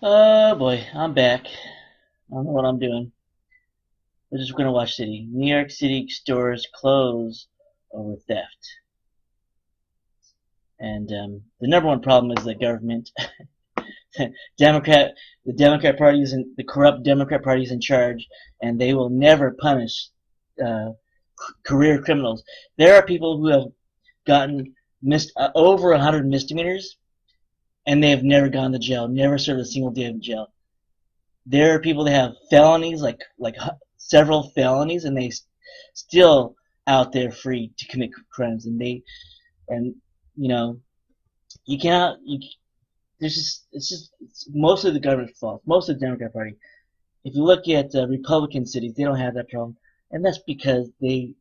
Oh boy, I'm back. I don't know what I'm doing. We're just gonna watch City. New York City stores close over theft. And the number one problem is the government. Democrat, the Democrat Party is the corrupt Democrat Party is in charge, and they will never punish uh, career criminals. There are people who have gotten over 100 misdemeanors, and they have never gone to jail, never served a single day in jail. There are people that have felonies, like several felonies, and they still out there free to commit crimes. And you know you cannot you there's just it's mostly the government's fault. Most of the Democrat Party. If you look at Republican cities, they don't have that problem, and that's because they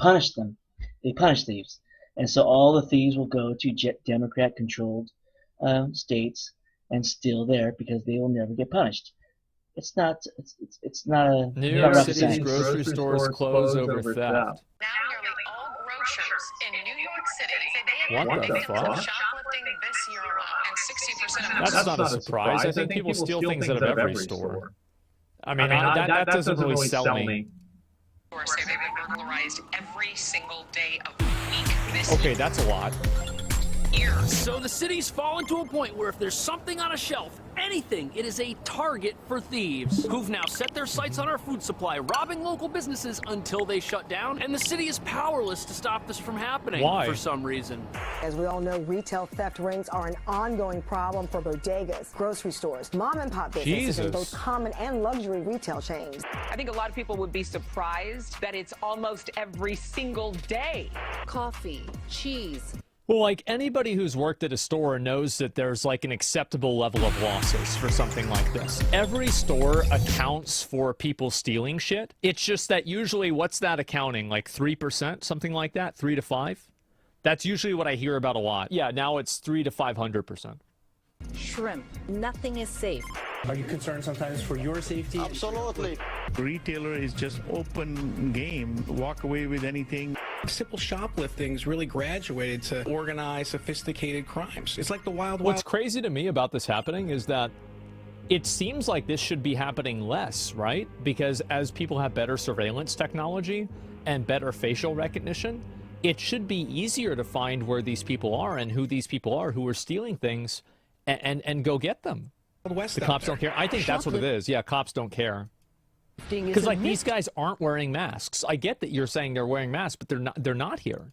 punish them. They punish thieves, and so all the thieves will go to Democrat-controlled states and still there because they will never get punished. It's not a New not York rocket City's science. grocery stores close over theft. Now nearly all grocers in New York City say they What admit the victims of fuck? shoplifting this year alone, and 60% of That's not a surprise. I think people steal things out of every store. I mean, that doesn't really sell me. stores say they've been burglarized every single day of the week this Okay, that's a lot. year. So the city's fallen to a point where if there's something on a shelf, anything, it is a target for thieves, who've now set their sights on our food supply, robbing local businesses until they shut down, and the city is powerless to stop this from happening. Why? For some reason. As we all know, retail theft rings are an ongoing problem for bodegas, grocery stores, mom and pop businesses, and both Jesus. common and luxury retail chains. I think a lot of people would be surprised that it's almost every single day. Coffee, cheese. Well, like anybody who's worked at a store knows that there's like an acceptable level of losses for something like this. Every store accounts for people stealing shit. It's just that usually what's that accounting? Like 3%, something like that? 3 to 5? That's usually what I hear about a lot. Yeah, now it's 3 to 500%. Shrimp. Nothing is safe. Are you concerned sometimes for your safety? Absolutely. Retailer is just open game. Walk away with anything. Simple shoplifting's really graduated to organized, sophisticated crimes. It's like the Wild What's Wild. crazy to me about this happening is that it seems like this should be happening less, right? Because as people have better surveillance technology and better facial recognition, it should be easier to find where these people are and who these people are who are stealing things and go get them. West The out cops there. don't care. I think that's what it is. Yeah, cops don't care. Because like these guys aren't wearing masks. I get that you're saying they're wearing masks, but they're not here.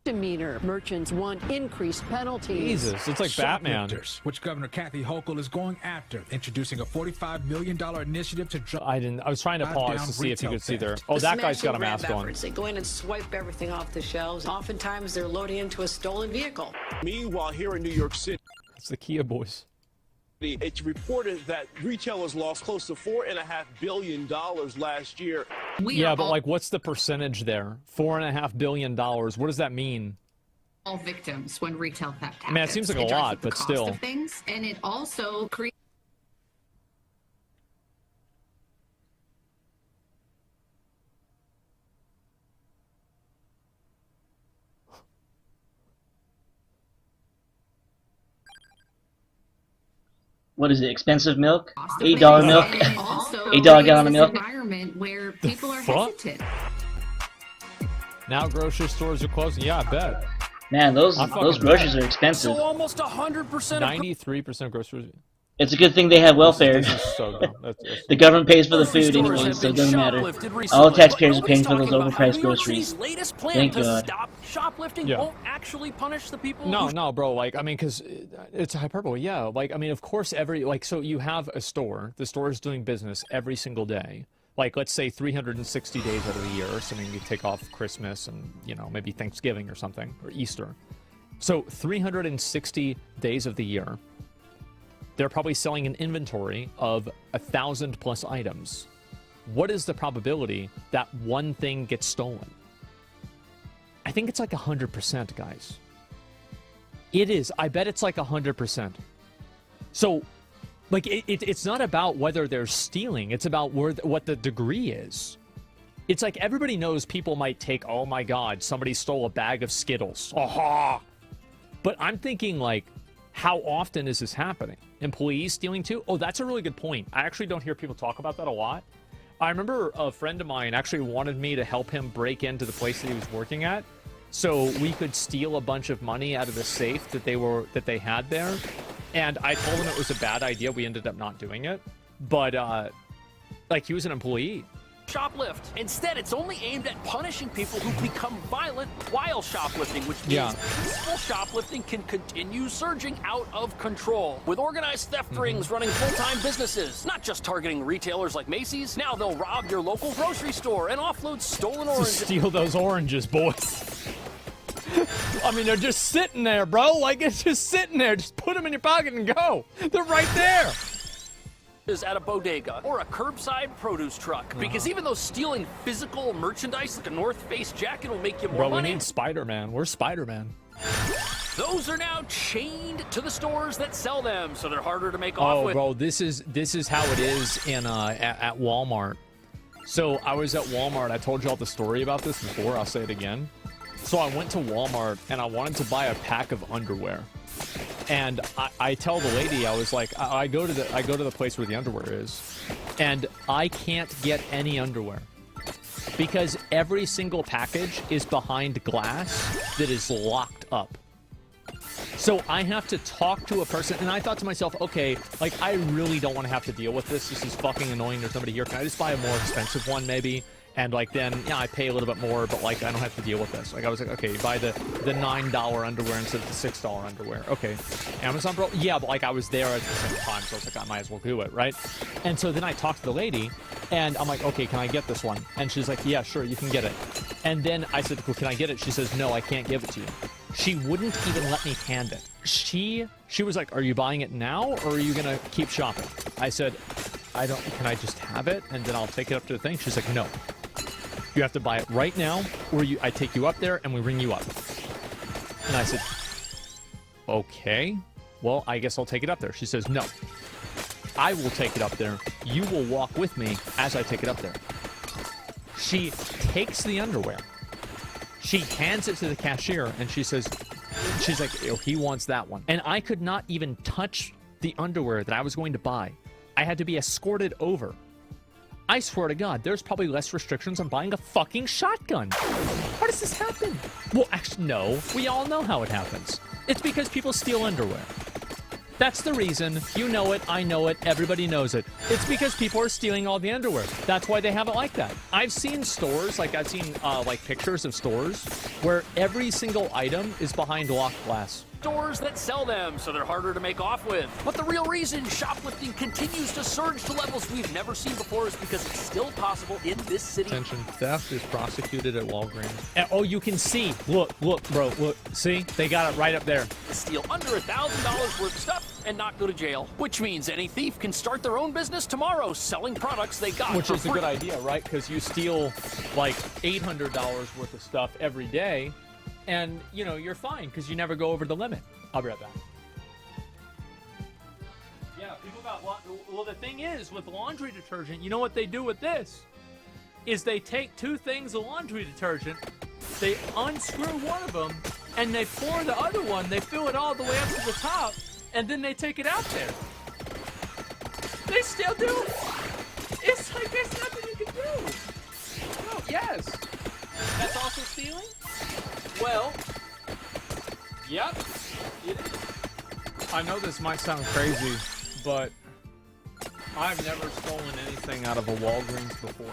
Misdemeanor. Merchants want increased penalties. Jesus, it's like Batman. Shoplifters, which Governor Kathy Hochul is going after, introducing a $45 million initiative to drive I was trying to pause down to see if you retail could see there. theft. Oh, that guy's got a mask on. They go in and swipe everything off the shelves. Oftentimes they're loading into a stolen vehicle. Meanwhile, here in New York City, It's the Kia boys. it's reported that retailers lost close to $4.5 billion last year. Yeah, but like, what's the percentage there? $4.5 billion. What does that mean? All victims when retail theft happens. I mean, it seems like a It drives lot, up the but cost still. of things, and it also creates. What is it? Expensive milk? Cost of $8 things, milk? and it also $8 gallon creates of this milk? environment where people are fuck? hesitant. Now grocery stores are closing. Yeah, I bet. Man, those I fucking groceries bet. are expensive. So almost 100% of 93% groceries. It's a good thing they have welfare. This is so dumb. That's The government pays for the grocery food stores anyway, have so it been doesn't matter. shoplifted All recently, the taxpayers are but paying for nobody's those talking about how overpriced New York groceries. City's latest plan Thank to God. stop shoplifting Yeah. won't actually punish the people No, who no, bro. Like, I mean, because it's hyperbole. Yeah. Like, I mean, of course, so you have a store. The store is doing business every single day. Like, let's say 360 days out of the year, assuming you take off Christmas and, maybe Thanksgiving or something, or Easter. So 360 days of the year, they're probably selling an inventory of 1,000+ items. What is the probability that one thing gets stolen? I think it's like 100%, guys. It is. I bet it's like 100%. So, like, it's not about whether they're stealing. It's about what the degree is. It's like everybody knows people might take, oh my God, somebody stole a bag of Skittles. Aha! But I'm thinking, like, how often is this happening? Employees stealing too? Oh, that's a really good point. I actually don't hear people talk about that a lot. I remember a friend of mine actually wanted me to help him break into the place that he was working at, so we could steal a bunch of money out of the safe that they had there. And I told him it was a bad idea. We ended up not doing it. But like, he was an employee. Shoplift. Instead, it's only aimed at punishing people who become violent while shoplifting, which means peaceful shoplifting can continue surging out of control. With organized theft rings running full-time businesses, not just targeting retailers like Macy's, now they'll rob your local grocery store and offload stolen oranges. Steal those oranges, boys. I mean, they're just sitting there, bro. Like, it's just sitting there. Just put them in your pocket and go. They're right there. At a bodega or a curbside produce truck, because even though stealing physical merchandise like a North Face jacket will make you more money, we need Spider-Man. Where's Spider-Man? Those are now chained to the stores that sell them, so they're harder to make off with. Oh, bro, this is how it is in at Walmart. So I was at Walmart. I told you all the story about this before. I'll say it again. So I went to Walmart and I wanted to buy a pack of underwear. And I tell the lady, I was like, I go to the place where the underwear is, and I can't get any underwear because every single package is behind glass that is locked up. So I have to talk to a person, and I thought to myself, okay, like, I really don't want to have to deal with this. This is fucking annoying. There's nobody here. Can I just buy a more expensive one, maybe? And, like, then, yeah, I pay a little bit more, but, like, I don't have to deal with this. Like, I was like, okay, buy the $9 underwear instead of the $6 underwear. Okay. Amazon, bro? Yeah, but, like, I was there at the same time, so I was like, I might as well do it, right? And so then I talked to the lady, and I'm like, okay, can I get this one? And she's like, yeah, sure, you can get it. And then I said, well, can I get it? She says, no, I can't give it to you. She wouldn't even let me hand it. She was like, are you buying it now, or are you going to keep shopping? I said, can I just have it, and then I'll take it up to the thing? She's like, no. You have to buy it right now, or I take you up there and we ring you up. And I said, okay, well, I guess I'll take it up there. She says, no, I will take it up there. You will walk with me as I take it up there. She takes the underwear. She hands it to the cashier, and she's like, oh, he wants that one. And I could not even touch the underwear that I was going to buy. I had to be escorted over. I swear to God, there's probably less restrictions on buying a fucking shotgun. How does this happen? Well, actually, no. We all know how it happens. It's because people steal underwear. That's the reason. You know it. I know it. Everybody knows it. It's because people are stealing all the underwear. That's why they have it like that. I've seen stores, like I've seen like pictures of stores where every single item is behind locked glass. Stores that sell them, so they're harder to make off with. But the real reason shoplifting continues to surge to levels we've never seen before is because it's still possible in this city. Attention, theft is prosecuted at Walgreens. Oh, you can see. Look, bro, look. See? They got it right up there. Steal under $1,000 worth of stuff and not go to jail. Which means any thief can start their own business tomorrow selling products they got Which for is free. a good idea, right? Because you steal like $800 worth of stuff every day. And, you know, you're fine because you never go over the limit. I'll be right back. Yeah, people got... Well, the thing is, with laundry detergent, you know what they do with this? Is they take two things of laundry detergent, they unscrew one of them, and they pour the other one, they fill it all the way up to the top, and then they take it out there. They still do it. It's like there's nothing you can do. Oh, yes. That's also stealing? Well, yep. I know this might sound crazy, but I've never stolen anything out of a Walgreens before.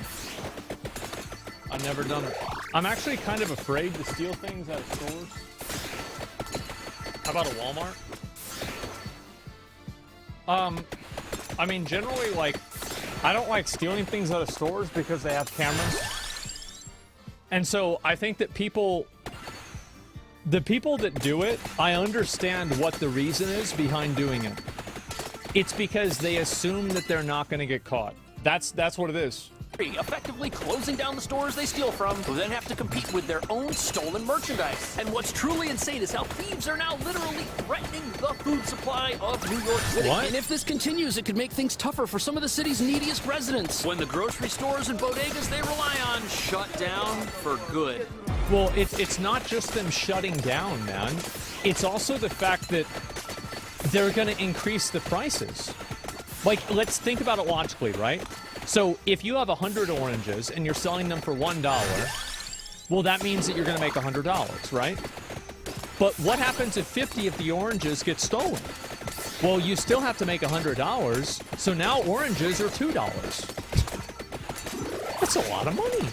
I've never done it. I'm actually kind of afraid to steal things out of stores. How about a Walmart? I mean, generally, like, I don't like stealing things out of stores because they have cameras. And so I think that the people that do it, I understand what the reason is behind doing it. It's because they assume that they're not going to get caught. That's what it is. Effectively closing down the stores they steal from, who then have to compete with their own stolen merchandise. And what's truly insane is how thieves are now literally threatening the food supply of New York City. What? And if this continues, it could make things tougher for some of the city's neediest residents when the grocery stores and bodegas they rely on shut down for good. Well, it's not just them shutting down, man. It's also the fact that they're going to increase the prices. Like, let's think about it logically, right? So if you have 100 oranges and you're selling them for $1, well, that means that you're going to make $100, right? But what happens if 50 of the oranges get stolen? Well, you still have to make $100, so now oranges are $2. That's a lot of money.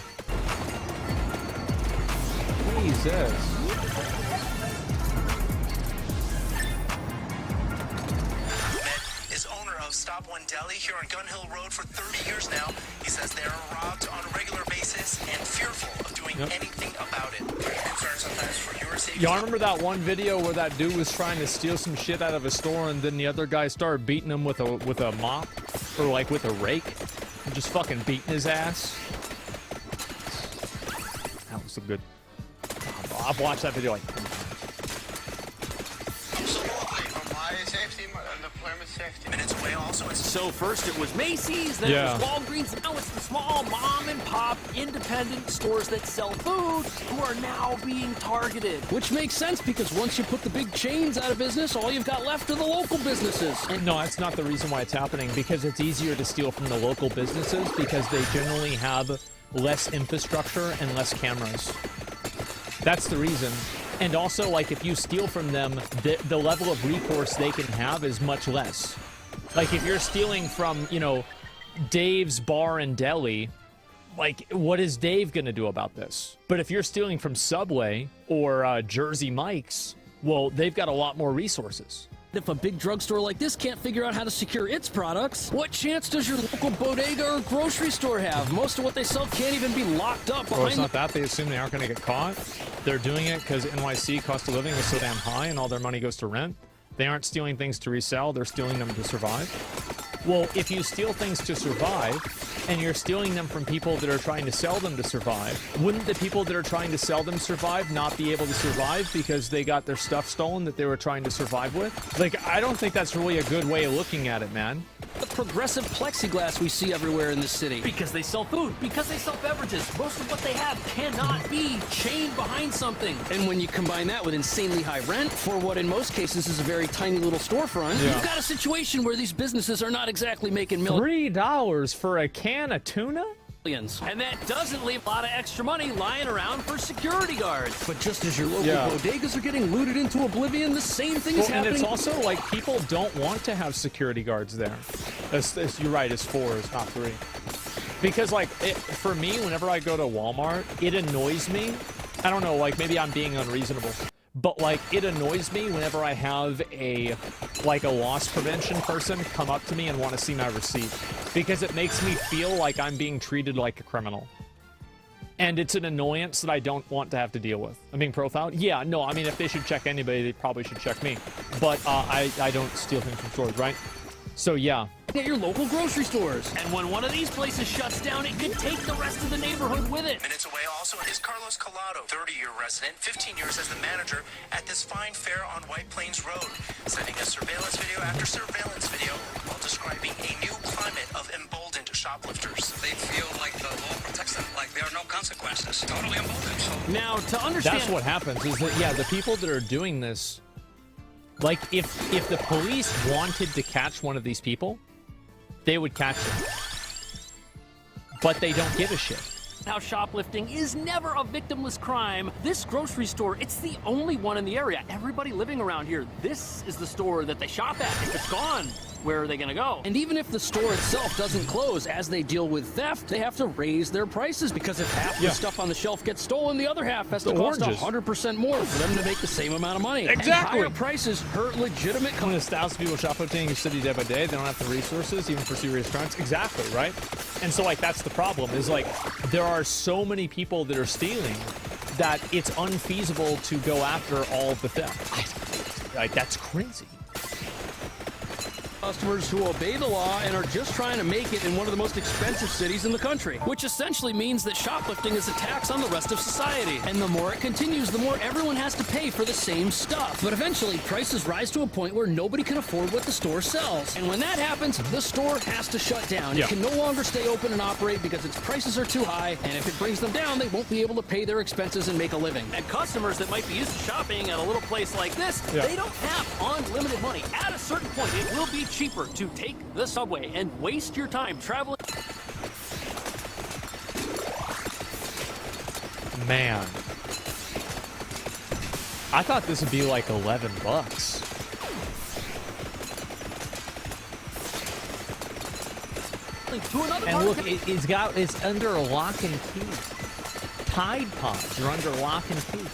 Jesus. Is owner of Stop One Deli here on Gun Hill Road for 30 years now. He says they are robbed on a regular basis and fearful of doing anything about it. Concerned sometimes for your safety. Y'all remember that one video where that dude was trying to steal some shit out of a store and then the other guy started beating him with a mop or like with a rake and just fucking beating his ass? That was a good... I've watched that video like 10 times. So first it was Macy's, then it was Walgreens, now it's the small mom and pop independent stores that sell food who are now being targeted. Which makes sense because once you put the big chains out of business, all you've got left are the local businesses. And no, that's not the reason why it's happening, because it's easier to steal from the local businesses because they generally have less infrastructure and less cameras. That's the reason. And also, like, if you steal from them, the level of recourse they can have is much less. Like, if you're stealing from, you know, Dave's Bar and Deli, like, what is Dave going to do about this? But if you're stealing from Subway or Jersey Mike's, well, they've got a lot more resources. If a big drugstore like this can't figure out how to secure its products, what chance does your local bodega or grocery store have? Most of what they sell can't even be locked up behind. Well, it's not that. They assume they aren't going to get caught. They're doing it because NYC cost of living is so damn high and all their money goes to rent. They aren't stealing things to resell. They're stealing them to survive. Well, if you steal things to survive and you're stealing them from people that are trying to sell them to survive, wouldn't the people that are trying to sell them survive not be able to survive because they got their stuff stolen that they were trying to survive with? Like, I don't think that's really a good way of looking at it, man. The progressive plexiglass we see everywhere in this city. Because they sell food, because they sell beverages. Most of what they have cannot be chained behind something. And when you combine that with insanely high rent for what in most cases is a very tiny little storefront, you've got a situation where these businesses are not exactly making $3 for a can of tuna? And that doesn't leave a lot of extra money lying around for security guards. But just as your local bodegas are getting looted into oblivion, the same thing is happening. And it's also like people don't want to have security guards there. You're right, it's 4, it's not 3. Because like, for me, whenever I go to Walmart, it annoys me. I don't know, like maybe I'm being unreasonable. But like, it annoys me whenever I have a loss prevention person come up to me and want to see my receipt. Because it makes me feel like I'm being treated like a criminal. And it's an annoyance that I don't want to have to deal with. I'm being profiled? Yeah, no, I mean, if they should check anybody, they probably should check me. But I don't steal things from stores, right? So yeah. At your local grocery stores. And when one of these places shuts down, it could take the rest of the neighborhood with it. Minutes away also is Carlos Collado, 30-year resident, 15 years as the manager at this fine fair on White Plains Road, sending us surveillance video after surveillance video while describing a new climate of emboldened shoplifters. They feel like the law protects them, like there are no consequences. Totally emboldened. So now, to understand... That's what happens, is that, yeah, the people that are doing this, like, if the police wanted to catch one of these people, they would catch them. But they don't give a shit. How shoplifting is never a victimless crime. This grocery store, it's the only one in the area. Everybody living around here, this is the store that they shop at. If it's gone, where are they going to go? And even if the store itself doesn't close, as they deal with theft, they have to raise their prices because if half the stuff on the shelf gets stolen, the other half has to cost 100% more for them to make the same amount of money. Exactly. And higher prices hurt legitimate When there's thousands of people shoplifting in your city day by day, they don't have the resources even for serious crimes. Exactly, right? And so, like, that's the problem, is, like, there are so many people that are stealing that it's unfeasible to go after all of the theft. Like, that's crazy. customers who obey the law and are just trying to make it in one of the most expensive cities in the country, which essentially means that shoplifting is a tax on the rest of society. And the more it continues, the more everyone has to pay for the same stuff. But eventually, prices rise to a point where nobody can afford what the store sells. And when that happens, the store has to shut down. It can no longer stay open and operate because its prices are too high, and if it brings them down, they won't be able to pay their expenses and make a living. And customers that might be used to shopping at a little place like this, they don't have unlimited money. At a certain point, it will be cheaper to take the subway and waste your time traveling. Man. I thought this would be like $11. And look, it's under a lock and key. Tide Pods are under lock and key.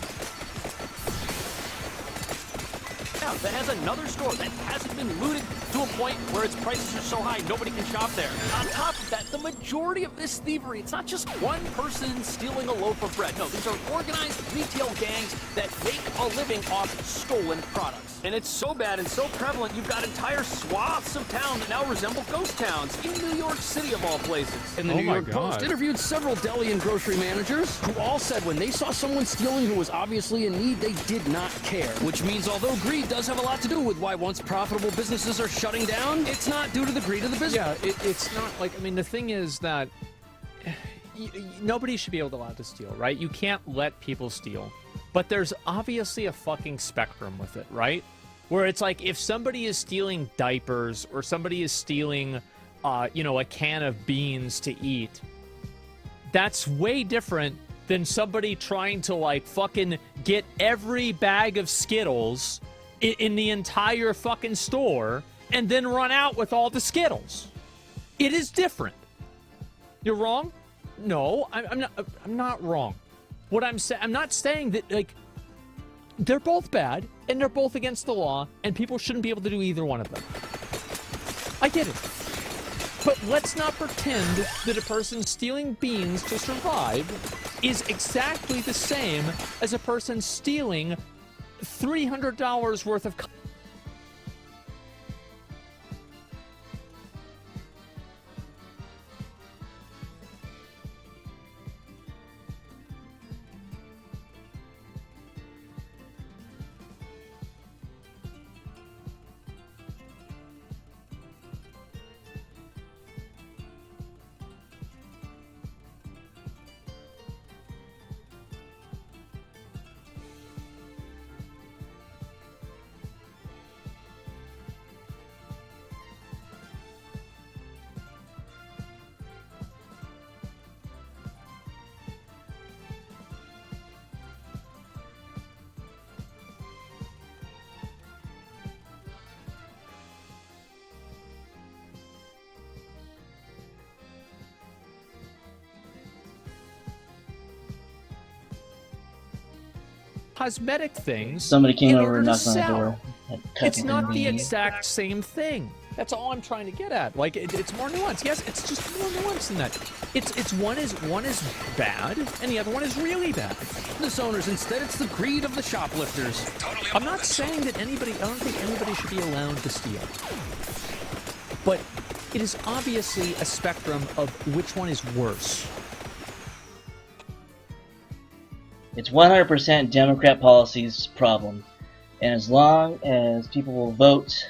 That has another store that hasn't been looted to a point where its prices are so high nobody can shop there. On top of that, the majority of this thievery, it's not just one person stealing a loaf of bread. No, these are organized retail gangs that make a living off stolen products. And it's so bad and so prevalent, you've got entire swaths of town that now resemble ghost towns in New York City of all places. And the New York Post interviewed several deli and grocery managers who all said when they saw someone stealing who was obviously in need, they did not care. Which means although greed does have a lot to do with why once profitable businesses are shutting down, it's not due to the greed of the business. Yeah, it's not like, I mean, the thing is that nobody should be allowed to steal, right? You can't let people steal. But there's obviously a fucking spectrum with it, right? Where it's like, if somebody is stealing diapers or somebody is stealing, you know, a can of beans to eat, that's way different than somebody trying to, like, fucking get every bag of Skittles in the entire fucking store and then run out with all the Skittles. It is different. You're wrong? No, I'm not wrong. What I'm saying, I'm not saying that, like, they're both bad and they're both against the law and people shouldn't be able to do either one of them. I get it. But let's not pretend that a person stealing beans to survive is exactly the same as a person stealing $300 worth of... cosmetic things. Somebody came over and knocked on the door. It's not the exact same thing. That's all I'm trying to get at. Like, it's more nuanced. Yes, it's just more nuanced than that. It's one is bad and the other one is really bad. Business owners, instead it's the greed of the shoplifters. I'm not saying that I don't think anybody should be allowed to steal. But it is obviously a spectrum of which one is worse. It's 100% Democrat policy's problem. And as long as people will vote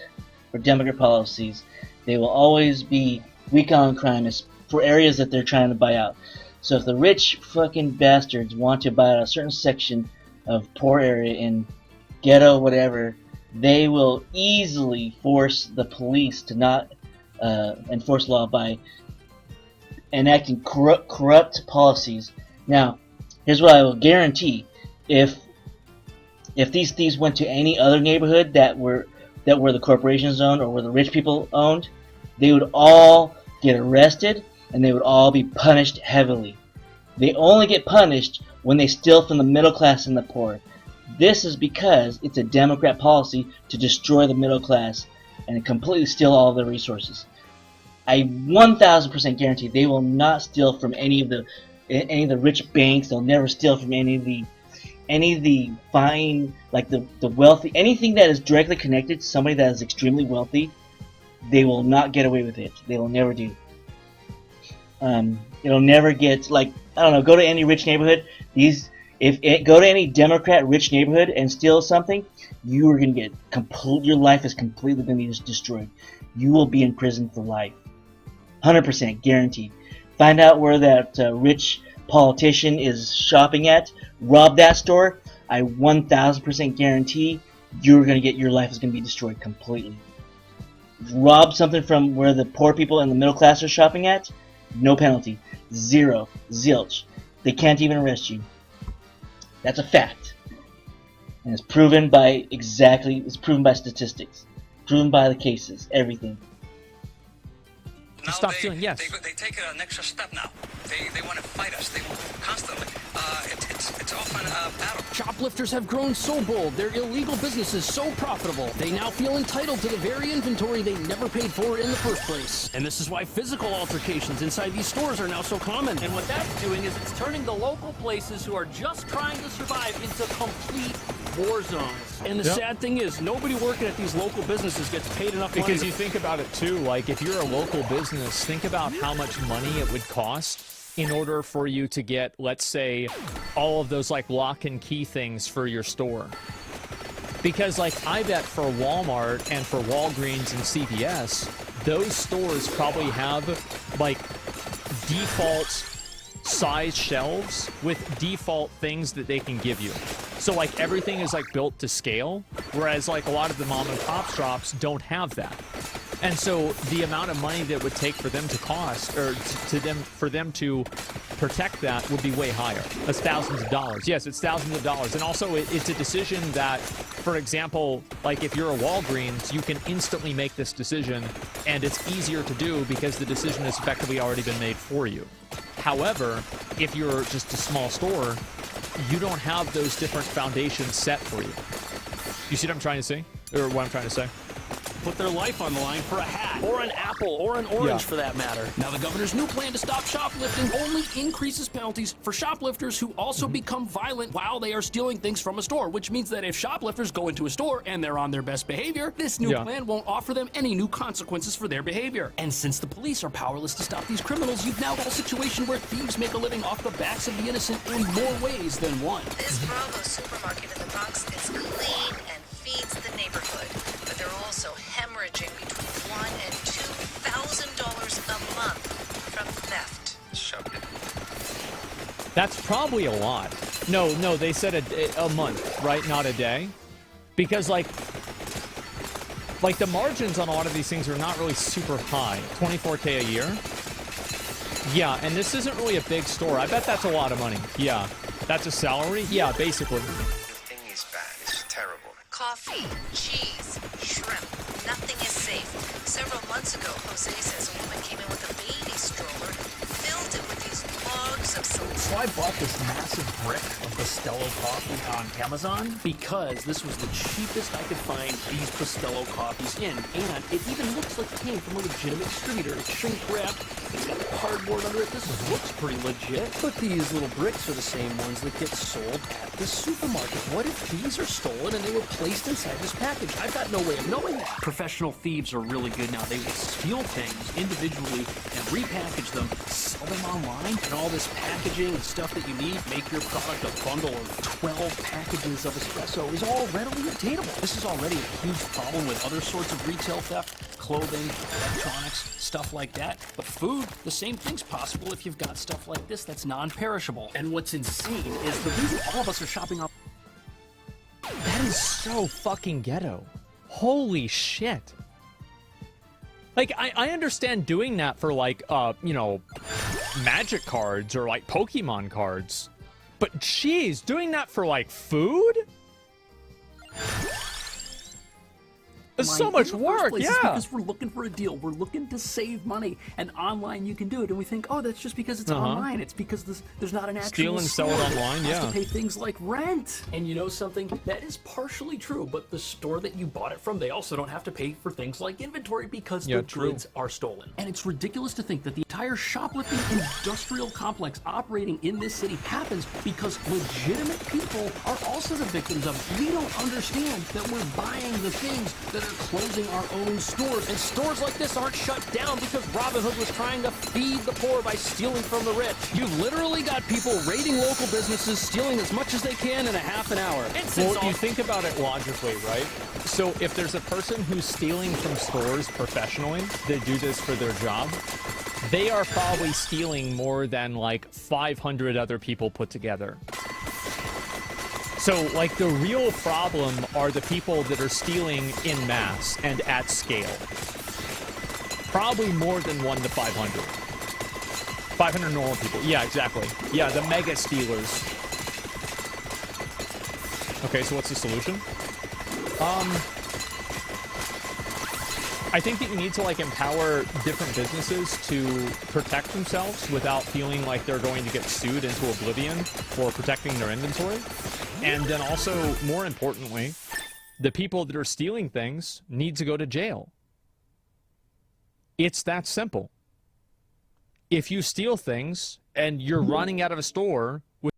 for Democrat policies, they will always be weak on crime for areas that they're trying to buy out. So if the rich fucking bastards want to buy out a certain section of poor area in ghetto, whatever, they will easily force the police to not enforce law by enacting corrupt policies. Now, here's what I will guarantee: if these thieves went to any other neighborhood that were the corporations owned or where the rich people owned, they would all get arrested and they would all be punished heavily. They only get punished when they steal from the middle class and the poor. This is because it's a Democrat policy to destroy the middle class and completely steal all of their resources. I 1000% guarantee they will not steal from any of the rich banks. They'll never steal from any of the fine, like the wealthy, anything that is directly connected to somebody that is extremely wealthy. They will not get away with it. They will never do. It'll never get, like, I don't know, go to any rich neighborhood. Go to any Democrat rich neighborhood and steal something, you are going to get your life is completely going to be destroyed. You will be in prison for life. 100% guaranteed. Find out where that rich politician is shopping at, rob that store, I 1000% guarantee your life is going to be destroyed completely. Rob something from where the poor people and the middle class are shopping at, no penalty. Zero. Zilch. They can't even arrest you. That's a fact. And it's proven by statistics. Proven by the cases, everything. Now Stop doing, yes. They take an extra step now. They want to fight us. They constantly. It's often a battle. Shoplifters have grown so bold, their illegal businesses so profitable, they now feel entitled to the very inventory they never paid for in the first place. And this is why physical altercations inside these stores are now so common. And what that's doing is it's turning the local places who are just trying to survive into complete war zones. And the sad thing is, nobody working at these local businesses gets paid enough money. Because you think about it too, like if you're a local business, think about how much money it would cost in order for you to get, let's say, all of those like lock and key things for your store. Because like I bet for Walmart and for Walgreens and CVS, those stores probably have like default size shelves with default things that they can give you. So like everything is like built to scale, whereas like a lot of the mom and pop shops don't have that. And so the amount of money that it would take for them to cost, or for them to protect that would be way higher. That's thousands of dollars. Yes, it's thousands of dollars. And also it's a decision that, for example, like if you're a Walgreens, you can instantly make this decision and it's easier to do because the decision has effectively already been made for you. However, if you're just a small store, you don't have those different foundations set for you. You see what I'm trying to say? Or what I'm trying to say? Put their life on the line for a hat, or an apple, or an orange for that matter. Now the governor's new plan to stop shoplifting only increases penalties for shoplifters who also become violent while they are stealing things from a store, which means that if shoplifters go into a store and they're on their best behavior, this new plan won't offer them any new consequences for their behavior. And since the police are powerless to stop these criminals, you've now got a situation where thieves make a living off the backs of the innocent in more ways than one. This Bravo supermarket in the Bronx is clean and feeds the neighborhood, but they're also hemorrhaging between $1,000 and $2,000 a month from theft. That's probably a lot. No, they said a month, right? Not a day. Because like the margins on a lot of these things are not really super high. $24K a year. Yeah, and this isn't really a big store. I bet that's a lot of money. Yeah. That's a salary? Yeah, basically. Everything is bad. It's terrible. Coffee, cheese, shrimp. Nothing is safe. Several months ago, Jose says a woman came in with a baby stroller, filled it with these logs of salt. So I bought this massive brick of Bustelo coffee on Amazon because this was the cheapest I could find these Bustelo coffees in. And it even looks like it came from a legitimate distributor. It's shrink wrapped. It's got cardboard under it. This looks pretty legit. But these little bricks are the same ones that get sold at the supermarket. What if these are stolen and they were placed inside this package? I've got no way of knowing that. Professional thieves are really good now. They will steal things individually and repackage them, sell them online, and all this packaging and stuff that you need, make your product a bundle of 12 packages of espresso is all readily obtainable. This is already a huge problem with other sorts of retail theft, clothing, electronics, stuff like that. But food, the same thing's possible if you've got stuff like this that's non-perishable. And what's insane is the reason all of us are shopping up. That is so fucking ghetto. Holy shit. Like, I understand doing that for, like, you know, magic cards or, like, Pokemon cards. But, jeez, doing that for, like, food? It's so much work, yeah. Because we're looking for a deal. We're looking to save money. And online you can do it. And we think, oh, that's just because it's online. It's because there's not an actual Steal and sell it online, has to pay things like rent. And you know something? That is partially true. But the store that you bought it from, they also don't have to pay for things like inventory because the goods are stolen. And it's ridiculous to think that the entire shoplifting industrial complex operating in this city happens because legitimate people are also the victims of it. We don't understand that we're buying the things that are closing our own stores. And stores like this aren't shut down because Robinhood was trying to feed the poor by stealing from the rich. You've literally got people raiding local businesses, stealing as much as they can in a half an hour. Well, you think about it logically, right? So if there's a person who's stealing from stores professionally, they do this for their job, they are probably stealing more than like 500 other people put together. So, like, the real problem are the people that are stealing in mass and at scale. Probably more than 1 to 500. 500 normal people. Yeah, exactly. Yeah, the mega stealers. Okay, so what's the solution? I think that you need to, like, empower different businesses to protect themselves without feeling like they're going to get sued into oblivion for protecting their inventory. And then also, more importantly, the people that are stealing things need to go to jail. It's that simple. If you steal things and you're running out of a store with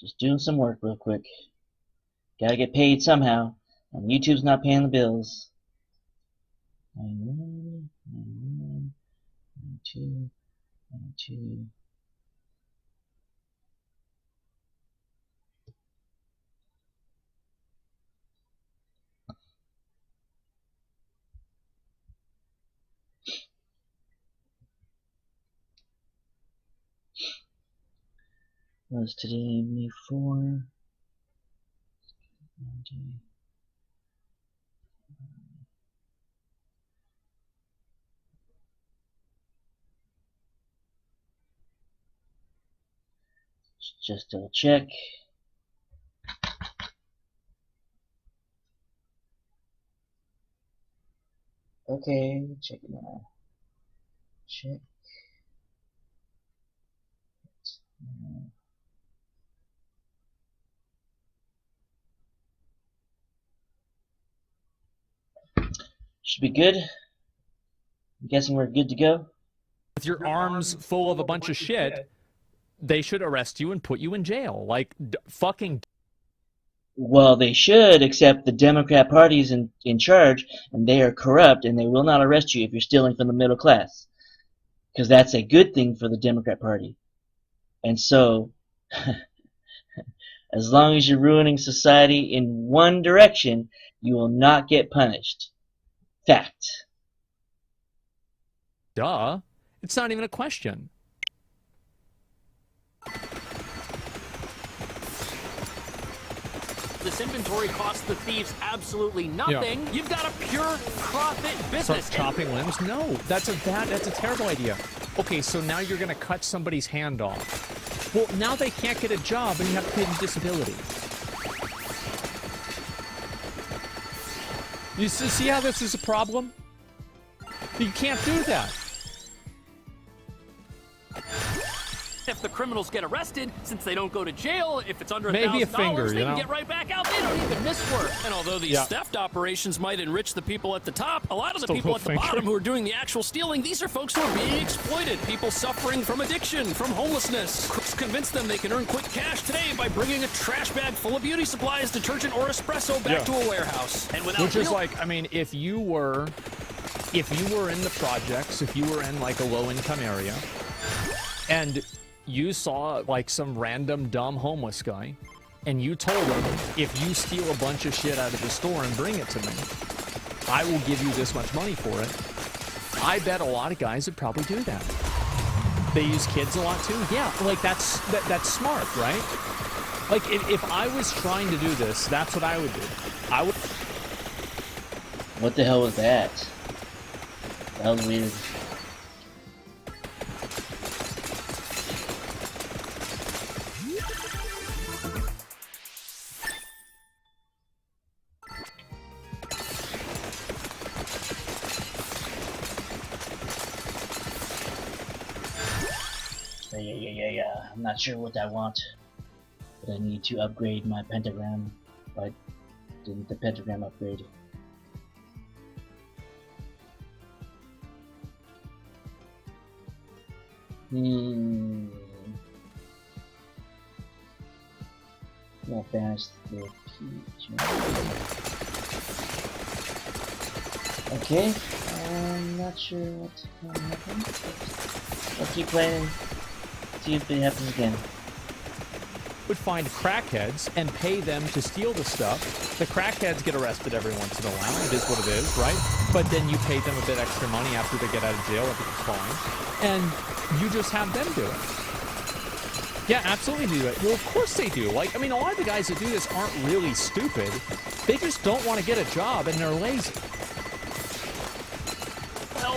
Just doing some work real quick. Gotta get paid somehow, and YouTube's not paying the bills. 91, 91, 92, 92. Was today May 4? Just double check. Okay, check it out. Check. Should be good. I'm guessing we're good to go. with your arms full of a bunch of shit, they should arrest you and put you in jail. Like, fucking... Well, they should, except the Democrat Party's in charge, and they are corrupt, and they will not arrest you if you're stealing from the middle class. Because that's a good thing for the Democrat Party. And so, as long as you're ruining society in one direction, you will not get punished. Fact. Duh. It's not even a question. This inventory costs the thieves absolutely nothing. Yeah. You've got a pure profit business. Start chopping limbs? No, that's a terrible idea. Okay, so now you're gonna cut somebody's hand off. Well, now they can't get a job and you have to pay them disability. You see how this is a problem? You can't do that. If the criminals get arrested, since they don't go to jail, if it's under Maybe a $1,000, finger, they you can know? get right back out. They don't even miss work. And although these theft operations might enrich the people at the top, a lot of the Still people no at the finger. bottom who are doing the actual stealing, these are folks who are being exploited. People suffering from addiction, from homelessness. Crooks convince them they can earn quick cash today by bringing a trash bag full of beauty supplies, detergent, or espresso back to a warehouse. And without Which is real- like, I mean, if you were if you were in the projects, if you were in like a low-income area, and you saw like some random dumb homeless guy, and you told him, if you steal a bunch of shit out of the store and bring it to me, I will give you this much money for it. I bet a lot of guys would probably do that. They use kids a lot too. Yeah, like that's smart, right? Like if I was trying to do this, that's what I would do. I would. What the hell was that? That was weird. Yeah. I'm not sure what I want, but I need to upgrade my pentagram. Why didn't the pentagram upgrade? I'll banish the peach. Okay, I'm not sure what's going to happen. I'll keep playing and see if it happens again. Would find crackheads and pay them to steal the stuff. The crackheads get arrested every once in a while. It is what it is, right? But then you pay them a bit extra money after they get out of jail, everything's fine. And you just have them do it. Yeah, absolutely do it. Well, of course they do. Like, I mean, a lot of the guys that do this aren't really stupid. They just don't want to get a job and they're lazy.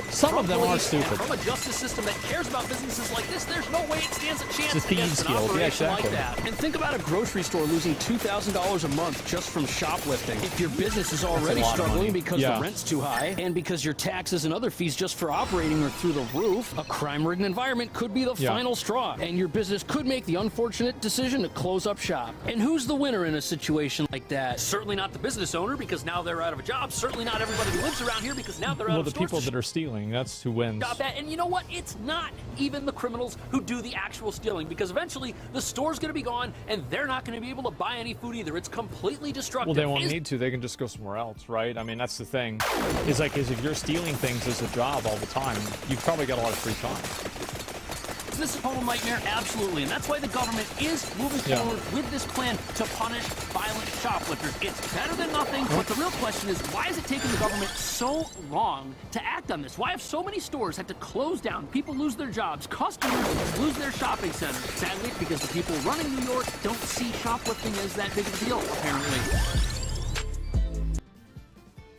Some of them are stupid. From a justice system that cares about businesses like this, there's no way it stands a chance It's a thieves against an guild. operation Yeah, exactly. like that. And think about a grocery store losing $2,000 a month just from shoplifting. If your business is already lot of money. struggling because Yeah. the rent's too high, and because your taxes and other fees just for operating are through the roof, a crime-ridden environment could be the Yeah. final straw, and your business could make the unfortunate decision to close up shop. And who's the winner in a situation like that? Certainly not the business owner, because now they're out of a job. Certainly not everybody who lives around here, because now they're out Well, of the stores people to that are stealing, that's who wins. stop that. And you know what? It's not even the criminals who do the actual stealing, because eventually the store's going to be gone and they're not going to be able to buy any food either. It's completely destructive. Well, they won't need to. They can just go somewhere else, right? I mean, that's the thing. Is if you're stealing things as a job all the time, you've probably got a lot of free time. Is this a total nightmare? Absolutely. And that's why the government is moving forward with this plan to punish violent shoplifters. It's better than nothing, but the real question is, why is it taking the government so long to act on this? Why have so many stores had to close down? People lose their jobs. Customers lose their shopping centers. Sadly, because the people running New York don't see shoplifting as that big of a deal, apparently.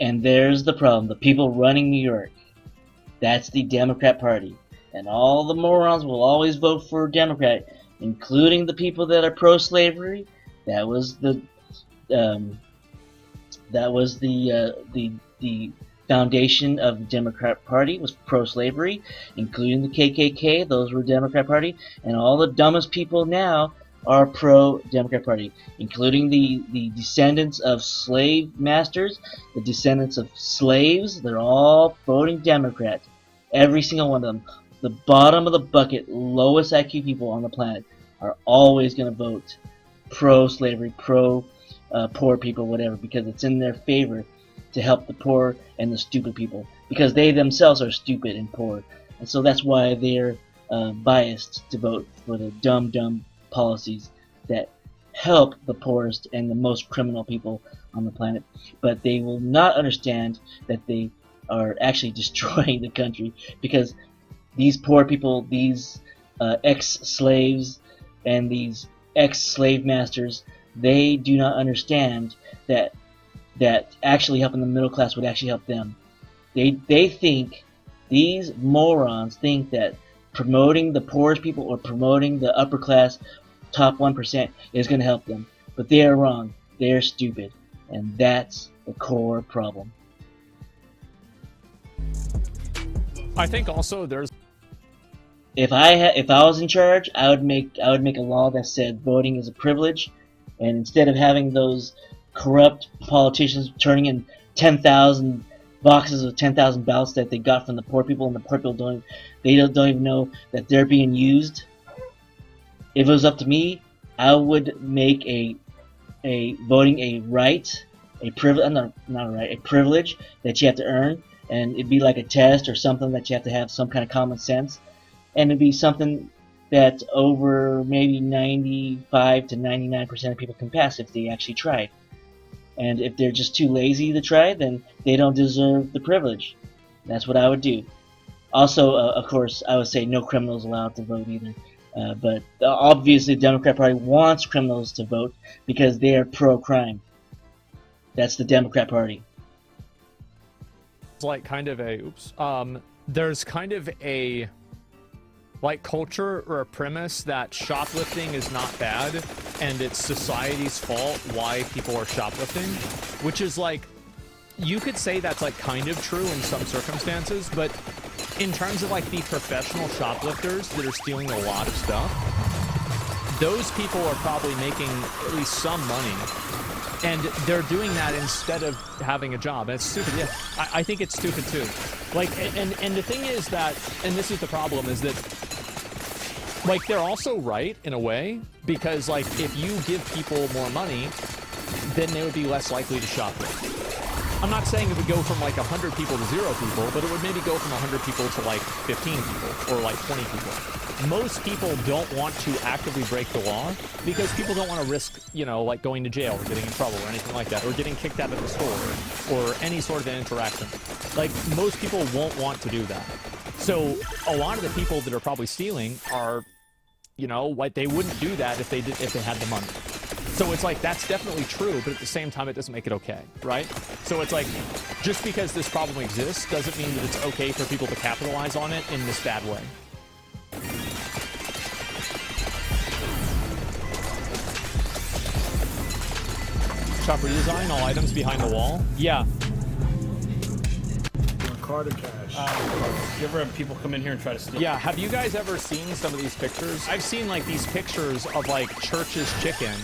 And there's the problem. The people running New York. That's the Democrat Party. And all the morons will always vote for Democrat, including the people that are pro-slavery. That was the foundation of the Democrat Party, was pro-slavery, including the KKK. Those were Democrat Party. And all the dumbest people now are pro-Democrat Party, including the descendants of slave masters, the descendants of slaves. They're all voting Democrat. Every single one of them. The bottom of the bucket, lowest IQ people on the planet are always going to vote pro-slavery, pro-poor people, whatever, because it's in their favor to help the poor and the stupid people, because they themselves are stupid and poor. And so that's why they're biased to vote for the dumb policies that help the poorest and the most criminal people on the planet. But they will not understand that they are actually destroying the country, because these poor people, these ex-slaves and these ex-slave masters, they do not understand that actually helping the middle class would actually help them. They think, these morons think that promoting the poorest people or promoting the upper class top 1% is going to help them. But they are wrong. They are stupid. And that's the core problem. I think also there's. If I was in charge, I would make a law that said voting is a privilege, and instead of having those corrupt politicians turning in 10,000 boxes of 10,000 ballots that they got from the poor people, and the poor people don't even know that they're being used. If it was up to me, I would make a voting a right, a privilege, not a right, a privilege that you have to earn, and it'd be like a test or something that you have to have some kind of common sense, and it'd be something that over maybe 95 to 99% of people can pass if they actually tried. And if they're just too lazy to try, then they don't deserve the privilege. That's what I would do. Also, of course, I would say no criminals allowed to vote either. But obviously the Democrat Party wants criminals to vote because they are pro-crime. That's the Democrat Party. It's like kind of a, there's kind of a, like, culture or a premise that shoplifting is not bad and it's society's fault why people are shoplifting, which is like, you could say that's like kind of true in some circumstances, but in terms of like the professional shoplifters that are stealing a lot of stuff, those people are probably making at least some money, and they're doing that instead of having a job. And it's stupid. Yeah, I think it's stupid too. Like, and the thing is that, and this is the problem, is that, like, they're also right in a way, because like if you give people more money, then they would be less likely to shoplift. I'm not saying it would go from like 100 people to 0 people, but it would maybe go from 100 people to like 15 people or like 20 people. Most people don't want to actively break the law because people don't want to risk, you know, like going to jail or getting in trouble or anything like that, or getting kicked out of the store or any sort of an interaction. Like, most people won't want to do that. So a lot of the people that are probably stealing are, you know, like, they wouldn't do that if they had the money. So it's like, that's definitely true, but at the same time, it doesn't make it okay, right? So it's like, just because this problem exists doesn't mean that it's okay for people to capitalize on it in this bad way. Shop redesign, all items behind the wall. Yeah. Carter cash. You ever have people come in here and try to steal? Yeah, have you guys ever seen some of these pictures? I've seen like these pictures of like Church's Chicken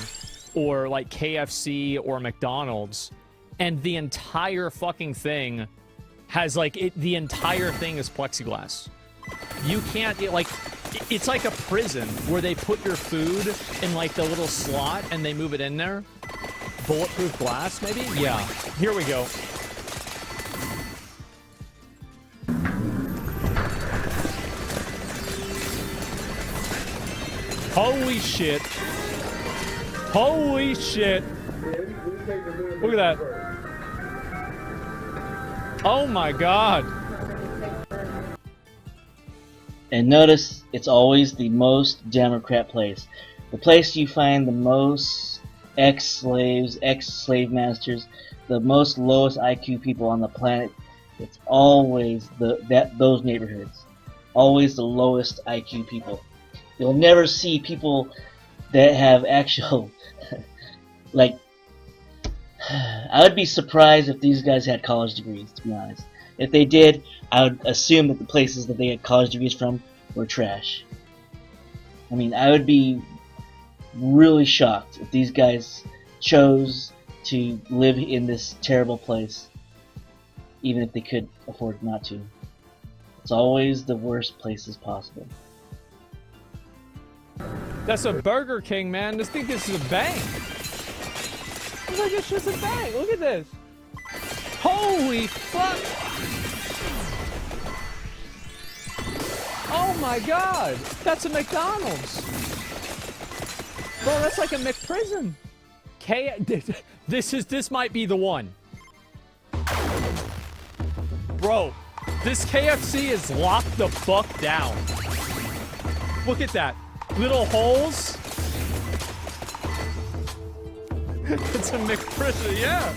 or like KFC or McDonald's, and the entire fucking thing has like, the entire thing is plexiglass. You can't, it's like a prison where they put your food in like the little slot and they move it in there. Bulletproof glass, maybe? Yeah. Here we go. Holy shit. Holy shit. Look at that. Oh my god. And notice, it's always the most Democrat place. The place you find the most ex-slaves, ex-slave masters, the most lowest IQ people on the planet. It's always those neighborhoods. Always the lowest IQ people. You'll never see people that have actual, like, I would be surprised if these guys had college degrees, to be honest. If they did, I would assume that the places that they had college degrees from were trash. I mean, I would be really shocked if these guys chose to live in this terrible place, even if they could afford not to. It's always the worst places possible. That's a Burger King, man. This thing is a bank. It's like it's just a bank. Look at this. Holy fuck. Oh my god. That's a McDonald's. Bro, that's like a McPrison. This might be the one. Bro, this KFC is locked the fuck down. Look at that. Little holes. It's a McPrison, yeah.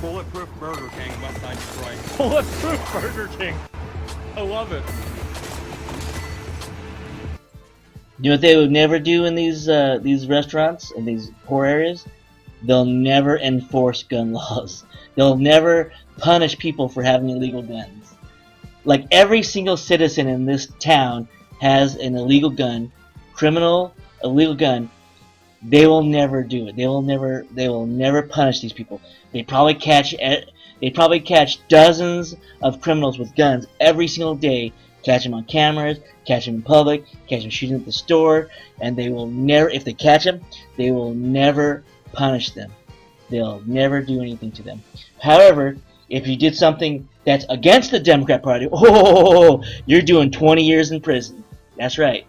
Bulletproof Burger King, West Side Detroit. Bulletproof Burger King. I love it. You know what they would never do in these restaurants, in these poor areas? They'll never enforce gun laws. They'll never punish people for having illegal guns. Like, every single citizen in this town has an illegal gun, criminal illegal gun. They will never do it. They will never punish these people. They probably catch dozens of criminals with guns every single day. Catch them on cameras, catch them in public, catch them shooting at the store, and they will never, if they catch them, they will never punish them. they'll never do anything to them. However, if you did something that's against the Democrat Party, oh, you're doing 20 years in prison. That's right.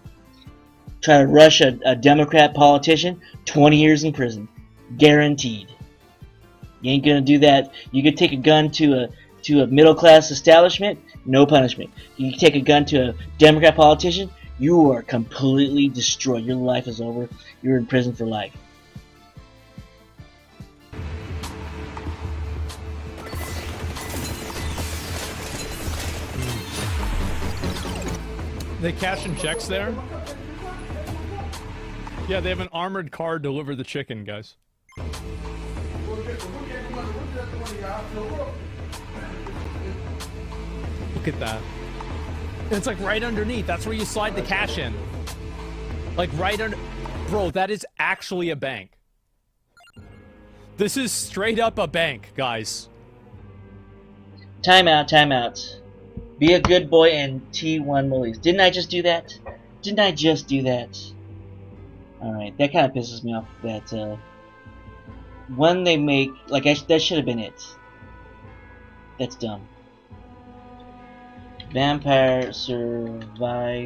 Try to rush a Democrat politician, 20 years in prison. Guaranteed. You ain't gonna do that. You could take a gun to a middle-class establishment, no punishment. You can take a gun to a Democrat politician, you are completely destroyed. Your life is over. You're in prison for life. They cashing checks there? Yeah, they have an armored car deliver the chicken, guys. Look at that. It's like right underneath. That's where you slide the cash in. Like right under... Bro, that is actually a bank. This is straight up a bank, guys. Time out, time out. Be a good boy and T1 Molise. Didn't I just do that? Didn't I just do that? Alright, that kind of pisses me off that, when they make... Like, that should have been it. That's dumb. Vampire Survivors.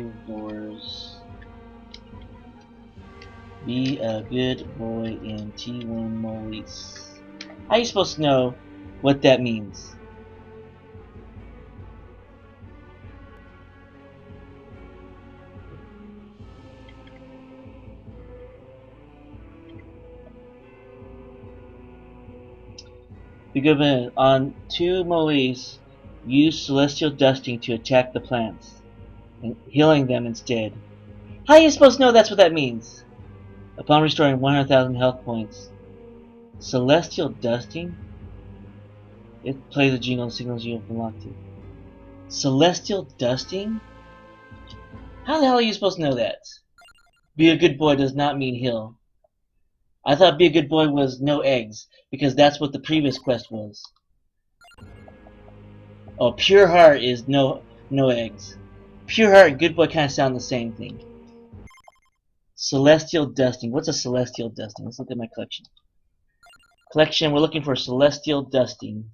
Be a good boy in T1 Molise. How are you supposed to know what that means? Be good man. On 2 Molise, use Celestial Dusting to attack the plants, and healing them instead. How are you supposed to know that's what that means? Upon restoring 100,000 health points. Celestial Dusting? It plays the jingle and signals you have unlocked it. Celestial Dusting? How the hell are you supposed to know that? Be a good boy does not mean heal. I thought be a good boy was no eggs, because that's what the previous quest was. Oh, pure heart is no eggs. Pure heart and good boy kind of sound the same thing. Celestial Dusting. What's a Celestial Dusting? Let's look at my collection. Collection, we're looking for Celestial Dusting.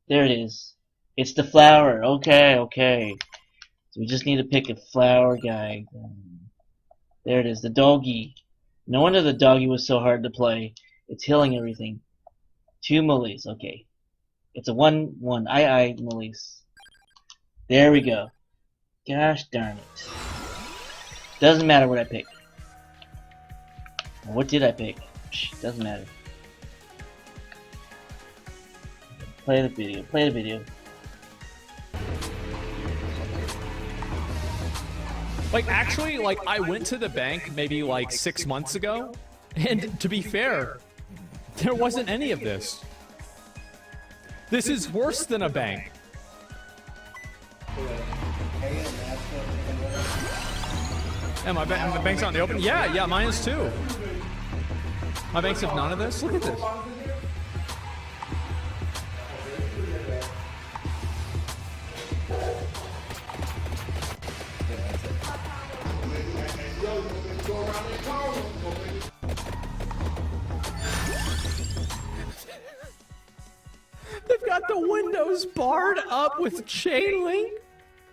There it is. It's the flower. Okay, okay. So we just need to pick a flower guy. There it is, the doggy. No wonder the doggy was so hard to play. It's healing everything. 2 Molise, okay. It's a 1/1. Aye, Molise. There we go. Gosh darn it. Doesn't matter what I pick. What did I pick? Doesn't matter. Play the video. Play the video. Like, actually, like, I went to the bank maybe, like, 6 months ago, and to be fair, there wasn't any of this. This is worse than a bank. And my bank's out in the open? Yeah, mine is too. My banks have none of this? Look at this. They've got the windows barred up with chain link?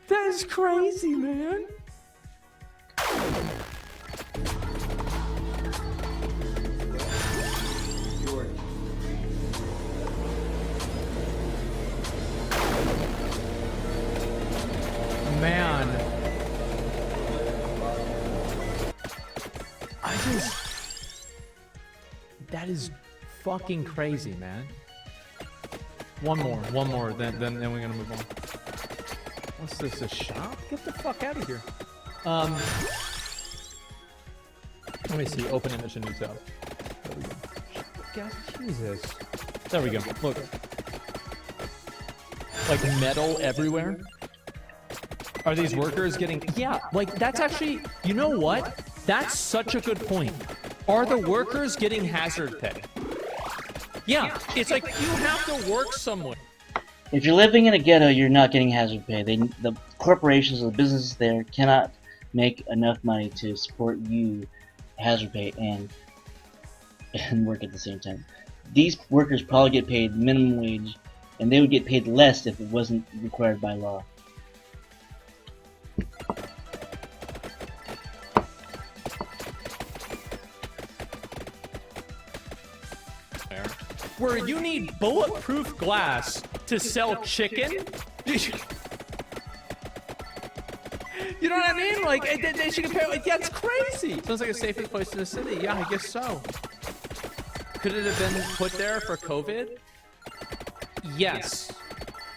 That is crazy, man. Man. That is fucking crazy, man. One more, then we're gonna move on. What's this, a shop? Get the fuck out of here. Let me see, open image and new tab. There we go. God, Jesus. There we go, look. Like metal everywhere. Are these workers getting... Yeah, like that's actually... You know what? That's such a good point. Are the workers getting hazard pay? Yeah, it's like you have to work somewhere. If you're living in a ghetto, you're not getting hazard pay. The corporations or the businesses there cannot make enough money to support you, hazard pay, and work at the same time. These workers probably get paid minimum wage, and they would get paid less if it wasn't required by law. Where you need bulletproof glass to sell chicken? You know what I mean? Like, they should compare, like, yeah, it's crazy. Sounds like a safest place in the city. Yeah, I guess so. Could it have been put there for COVID? Yes.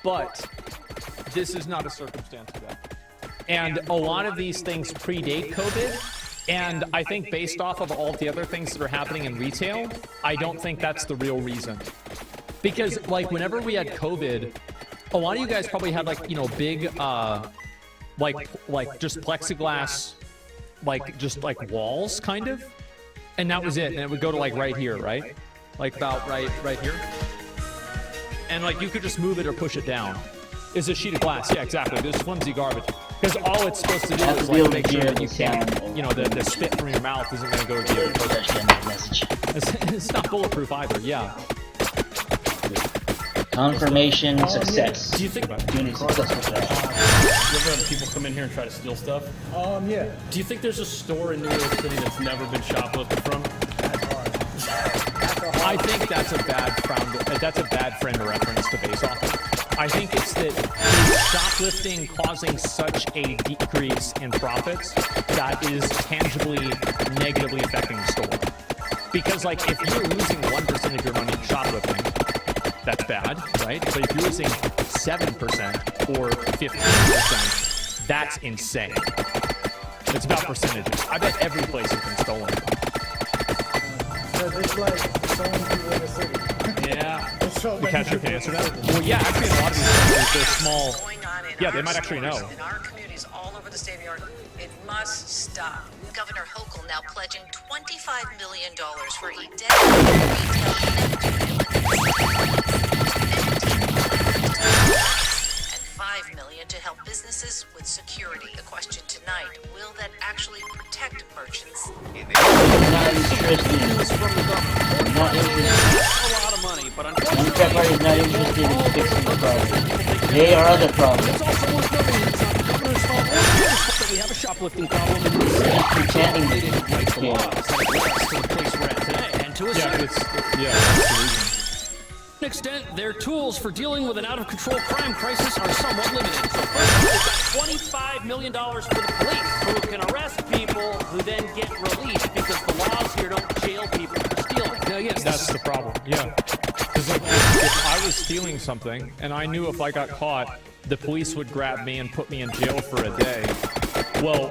But this is not a circumstance for that. And a lot of these things predate COVID. And I think based off of all the other things that are happening in retail, I don't think that's the real reason. Because, like, whenever we had COVID, a lot of you guys probably had, like, you know, big, like just plexiglass, like, just, like, walls, kind of. And that was it. And it would go to, like, right here, right? Like, about right here. And, like, you could just move it or push it down. It's a sheet of glass. Yeah, exactly. This flimsy garbage. Because all it's supposed to do is, like, make sure that you can't, you know, the spit from your mouth isn't going to go to the other person. It's not bulletproof either, yeah. Confirmation success. Do you think about doing a successful job? You ever have people come in here and try to steal stuff? Yeah. Do you think there's a store in New York City that's never been shoplifted from? I think that's a bad frame of reference to base off of. I think it's that is shoplifting causing such a decrease in profits that is tangibly negatively affecting the store. Because, like, if you're losing 1% of your money shoplifting, that's bad, right? But if you're losing 7% or 15%, that's insane. It's about percentages. I bet every place has been stolen. It's like stolen people in the city. Yeah. The catcher can answer that? Well, yeah, actually, in a lot of these places, they're small. Yeah, they might actually know. In our communities all over the state of New York, it must stop. Governor Hochul now pledging $25 million for a dedicated and $5 million to help businesses with security. The question tonight, will that actually protect merchants? Not interested. Not interested. A lot of money, but Democrat Party is not interested in fixing the problem. They are other problems. It's also worth noting it's not the governor's fault that we have a shoplifting problem in this city. Pretending They didn't break the laws that led us to the place we're at today, and to a certain That's the reason. extent, their tools for dealing with an out-of-control crime crisis are somewhat limited. So first, they've got $25 million for the police, who can arrest people who then get released because the laws here don't jail people for stealing. Now, yes, That's the problem, yeah. Because if I was stealing something, and I knew if I got caught, the police would grab me and put me in jail for a day, well,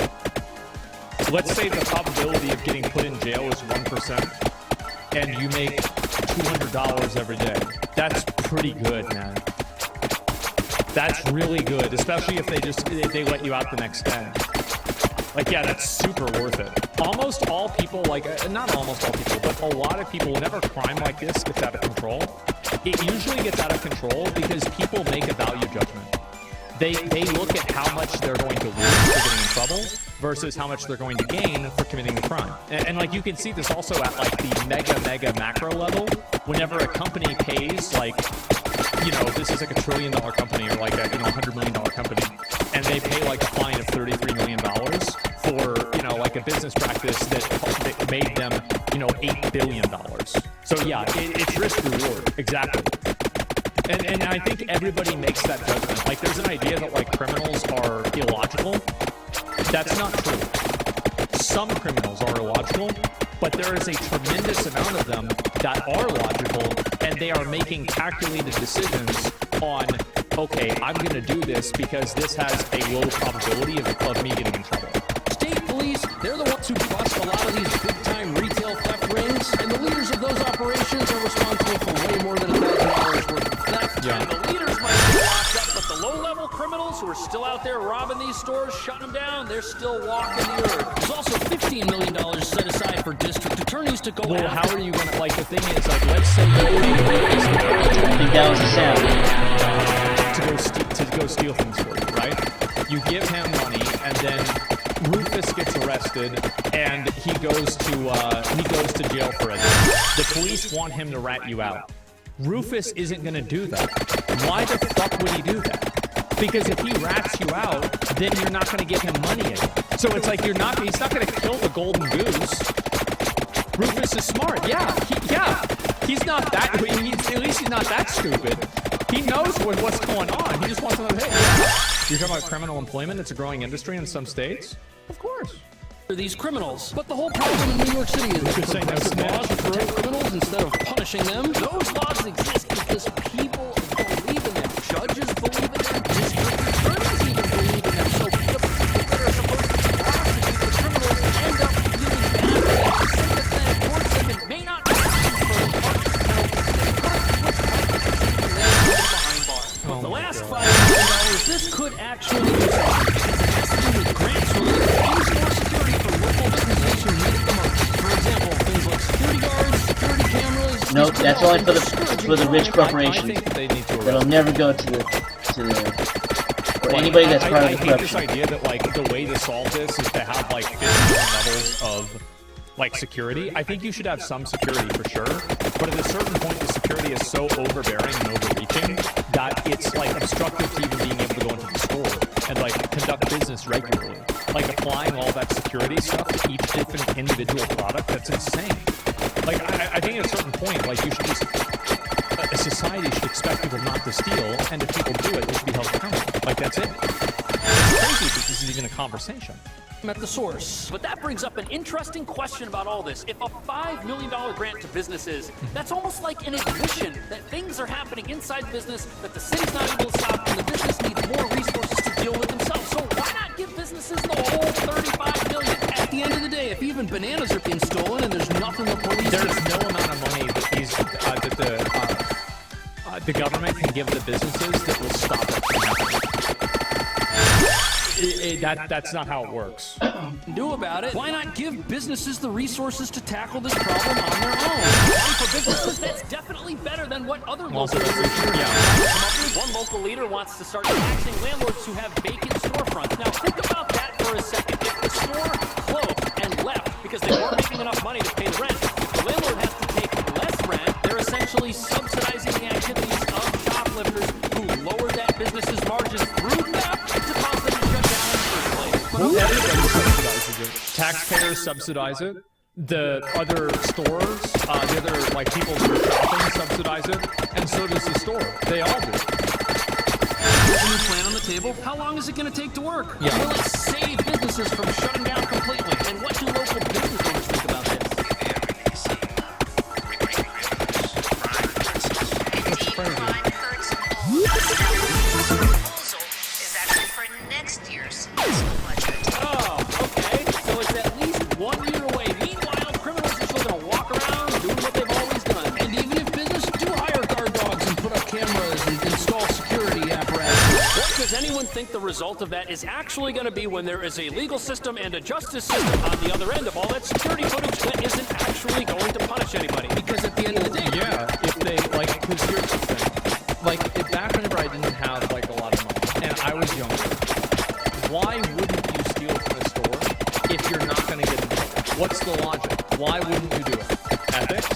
let's say the probability of getting put in jail is 1%, and you make $200 every day. That's pretty good, man. That's really good, especially if they let you out the next day. Like, yeah, that's super worth it. Almost all people, like, not almost all people, but a lot of people, whenever crime like this gets out of control, it usually gets out of control because people make a value judgment. They look at how much they're going to lose for getting in trouble versus how much they're going to gain for committing the crime. And like, you can see this also at, like, the mega macro level. Whenever a company pays, like, you know, this is like $1 trillion company or like a, you know, $100 million company, and they pay like a fine of $33 million for, you know, like a business practice that made them, you know, $8 billion. So yeah, it's risk reward, exactly. And I think everybody makes that judgment. Like, there's an idea that, like, criminals are illogical. That's not true. Some criminals are illogical, but there is a tremendous amount of them that are logical, and they are making calculated decisions on, okay, I'm going to do this because this has a low probability of me getting in trouble. state police, they're the ones who bust a lot of these big-time retail theft rings, and the leaders of those operations are responsible for way more than $1,000 worth of theft. Yeah. And the leaders might be locked up, but the low-level criminals who are still out there robbing these stores, shutting them down, they're still walking the earth. There's also $15 million set aside for district attorneys to go Well, after. how are you going to, like, the thing is, like, let's say you I think that was the sound. to go steal things for you, right? you give him money, and then Rufus gets arrested, and he goes to jail for it. The police want him to rat you out. Rufus isn't going to do that. Why the fuck would he do that? Because if he rats you out, then you're not going to give him money anymore. So it's like he's not going to kill the golden goose. Rufus is smart. He's not that. At least he's not that stupid. He knows what's going on. He just wants to know. Hey, you're talking about criminal employment. It's a growing industry in some states. Of course. These criminals. But the whole problem in New York City is that progressive laws protect criminals instead of punishing them. Those laws exist because people believe in them. Judges believe in them. District attorneys even believe in them. So the people that are supposed to prosecute the criminals end up feeling bad. Sympathetic court system may not be for the parties behind bars. The last $5 million, this could actually result. It has to do with grants related to in-store security for local businesses who need it the most. For example, things like security guards, security cameras. Nope, that's only for the rich corporations. That'll never go to for anybody that's part of the corruption. I hate this idea that like the way to solve this is to have like 50 different levels of like security. I think you should have some security for sure, but at a certain point the security is so overbearing and overreaching that it's like obstructive to even being able to go into the store and like conduct business regularly. Like applying all that security stuff to each different individual product, that's insane. Like I think at a certain point, like you should just a society should expect people not to steal, and if people do it, they should be held accountable. Like that's it. It's crazy that this is even a conversation. At the source. But that brings up an interesting question about all this. If a $5 million grant to businesses, that's almost like an admission that things are happening inside business that the city's not able to stop, and the business needs more resources to deal with themselves. So why not give businesses the whole $35 million? At the end of the day, if even bananas are being stolen and there's nothing the police... There's no amount of money that the government can give the businesses that will stop it from happening. That's not how it works. Do about it. Why not give businesses the resources to tackle this problem on their own? And for businesses, that's definitely better than what other local leaders do. One local leader wants to start taxing landlords who have vacant storefronts. Now think about that for a second. If the store closed and left because they weren't making enough money to pay the rent, the landlord has to take less rent. They're essentially subsidizing the activities of shoplifters who lowered that business's margins through theft to cause them to shut down in the first place. Everybody subsidizes it. Taxpayers subsidize it. The other stores, the other like people who are shopping subsidize it, and so does the store. They all do. There's a new plan on the table. How long is it going to take to work? Yeah. Will it save businesses from shutting down completely? And what do local business owners think about this? Is actually for next year's fiscal budget. Oh, okay. So it's at least 1 year away. Meanwhile, criminals are still going to walk around doing what they've always done. And even if business do hire guard dogs and put up cameras and install security apparatus, what does anyone think the result of that is actually going to be when there is a legal system and a justice system on the other end of all that security footage that isn't actually going to punish anybody? Because at the end of the day, if they like, because here's the thing. Like, back whenever I didn't have like a lot of money and I was younger, why wouldn't you steal from a store if you're not going to get in trouble? What's the logic? Why wouldn't you do it? Ethics?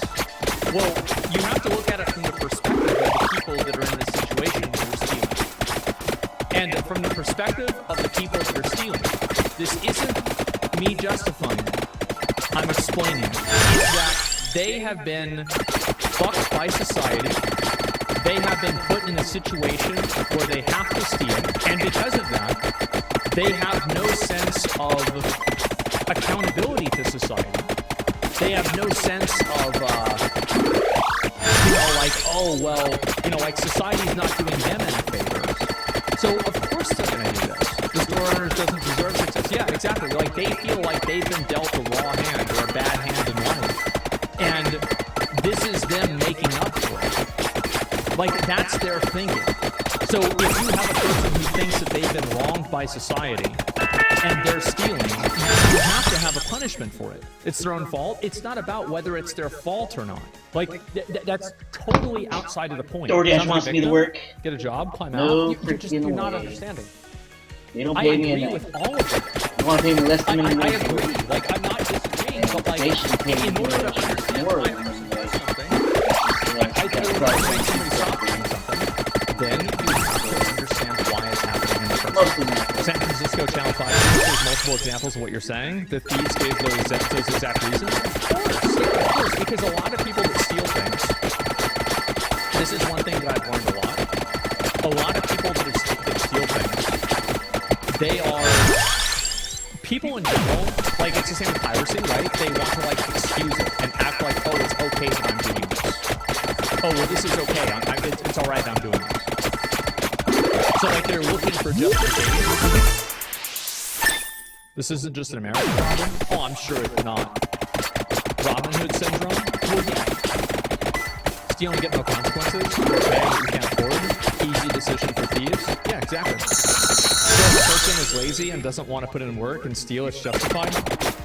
Well, you have to look at it from the perspective of the people that are in this situation who are stealing. And from the perspective of the people that are stealing, this isn't me justifying it. I'm explaining it. Is that they have been fucked by society. They have been put in a situation where they have to steal, and because of that, they have no sense of accountability to society. They have no sense of, like, oh, well, like society's not doing them any favors. So, of course they're going to do this. The store owners doesn't deserve success. Yeah, exactly. Like, they feel like they've been dealt a raw hand or a bad hand in life. And this is them making up for it. Like, that's their thinking. So if you have a person who thinks that they've been wronged by society and they're stealing, you have to have a punishment for it. It's their own fault. It's not about whether it's their fault or not. Like, that's totally outside of the point. DoorDash wants me to work. Get a job, climb No out. You're not understanding. They don't I pay me agree enough. with all of it. They want to pay me less than minimum I wage. agree. Like, I'm not disagreeing, but like, They should pay me in order to much understand more why than a person minimum does wage. something, Like, I that's feel right. like when somebody stops doing something, then you have to understand why it's happening in the first Mostly place. not. San Francisco Channel 5, there's multiple examples of what you're saying. The thieves gave those exact reasons. Of course, because a lot of people that steal things, this is one thing that I've learned a lot. A lot of people that steal things, they are people in general, like it's the same with piracy, right? They want to like excuse it and act like, oh, it's okay that I'm doing this. Oh, well, this is okay. It's all right. I'm doing this. So like they're looking for justification. This isn't just an American problem. Oh, I'm sure it's not. Robin Hood syndrome. Well, yeah. Stealing, get no consequences. Okay, you can't afford. Easy decision for thieves. Yeah, exactly. So if a person is lazy and doesn't want to put in work and steal, it's justified.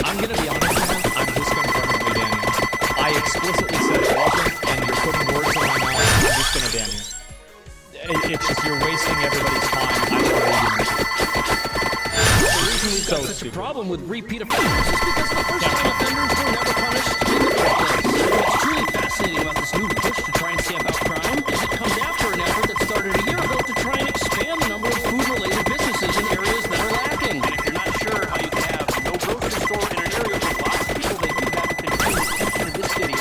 I'm gonna be honest, man. I'm just gonna permanently ban you. I explicitly said it wasn't, and you're putting words in my mouth. I'm just gonna ban you. It's just you're wasting everybody's time. I don't know you. The reason we've got such a problem with repeat offenders is because the first-time offenders were never punished in the first place. What's truly fascinating about this new push to try and stamp out crime is it comes after an effort that started a year ago to try and expand the number of food-related businesses in areas that are lacking. And if you're not sure how you can have no grocery store in an area with lots of people, they do have to continue this video.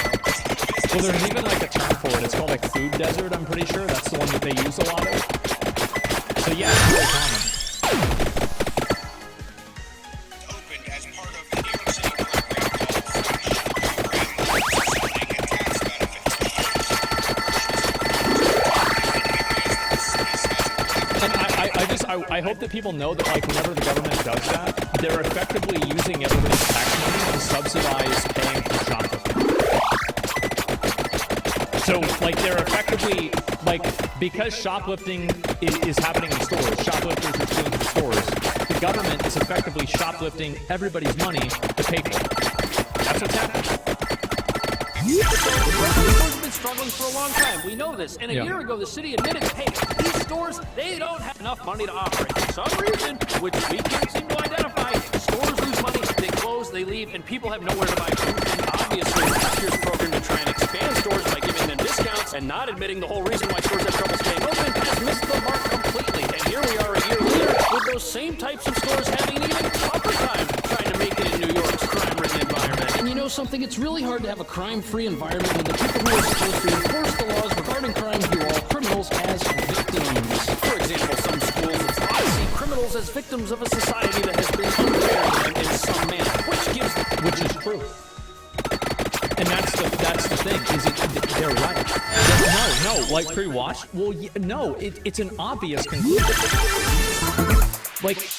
Well, there's even like a term for it. It's called like food desert, I'm pretty sure. That's the one that they use a lot of. So yeah, it's really common. I hope that people know that like whenever the government does that, they're effectively using everybody's tax money to subsidize paying for shoplifting. So like they're effectively like because shoplifting is happening in stores, shoplifters are stealing from stores. The government is effectively shoplifting everybody's money to pay for it. That's what's happening. The stores have been struggling for a long time. We know this. And a year ago, the city admitted, hey, these stores, they don't have enough money to operate. For some reason, which we can't seem to identify, stores lose money, they close, they leave, and people have nowhere to buy food. And obviously, last year's program to try and expand stores by giving them discounts and not admitting the whole reason why stores have trouble staying open has missed the mark completely. And here we are a year later with those same types of stores having an even tougher time trying to make it in New York's crime-ridden environment. And you know something? It's really hard to have a crime-free environment when the people who are supposed to enforce the laws regarding crime view all criminals as victims. For example, some schools and spots see criminals as victims of a society that has been unfair to them in some manner, Which is true. And that's the thing, is they're right. No, like pre-watched? Well, no, it's an obvious conclusion. Like,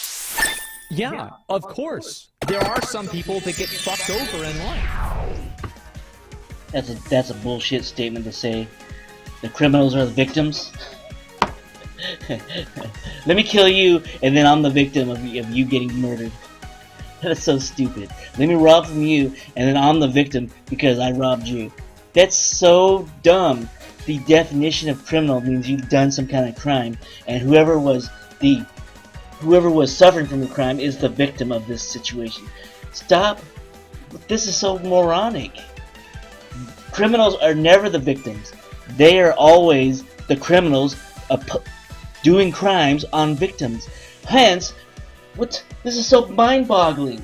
yeah, of course. There are some people that get fucked over in life. That's a bullshit statement to say. The criminals are the victims. Let me kill you, and then I'm the victim of you getting murdered. That's so stupid. Let me rob from you, and then I'm the victim because I robbed you. That's so dumb. The definition of criminal means you've done some kind of crime, and whoever was suffering from the crime is the victim of this situation. Stop. This is so moronic. Criminals are never the victims. They are always the criminals doing crimes on victims. Hence, this is so mind-boggling.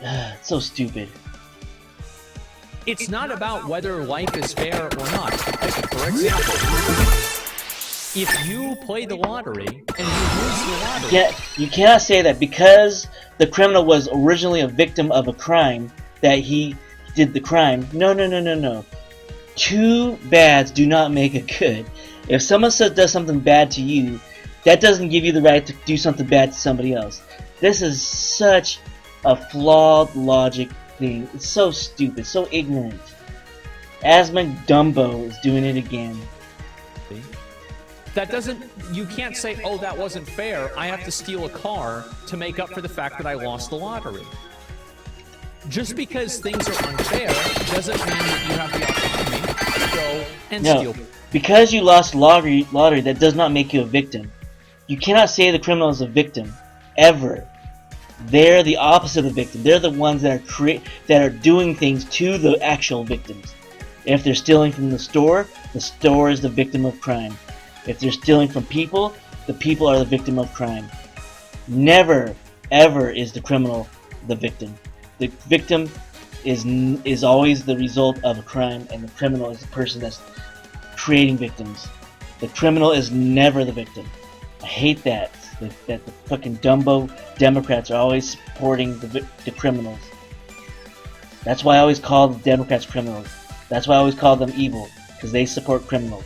It's so stupid. It's not about whether life is fair or not. Like, for example, if you play the lottery and you lose the lottery... Yeah, you cannot say that because the criminal was originally a victim of a crime that he did the crime. No. Two bads do not make a good. If someone does something bad to you, that doesn't give you the right to do something bad to somebody else. This is such a flawed logic thing. It's so stupid, so ignorant. Asmund Dumbo is doing it again. That doesn't... You can't say, oh, that wasn't fair. I have to steal a car to make up for the fact that I lost the lottery. Just because things are unfair doesn't mean that you have the autonomy to go and steal. Because you lost lottery, that does not make you a victim. You cannot say the criminal is a victim, ever. They're the opposite of the victim. They're the ones that are doing things to the actual victims. If they're stealing from the store is the victim of crime. If they're stealing from people, the people are the victim of crime. Never, ever is the criminal the victim. The victim is always the result of a crime, and the criminal is the person that's creating victims. The criminal is never the victim. I hate that the fucking Dumbo Democrats are always supporting the criminals. That's why I always call the Democrats criminals. That's why I always call them evil, because they support criminals.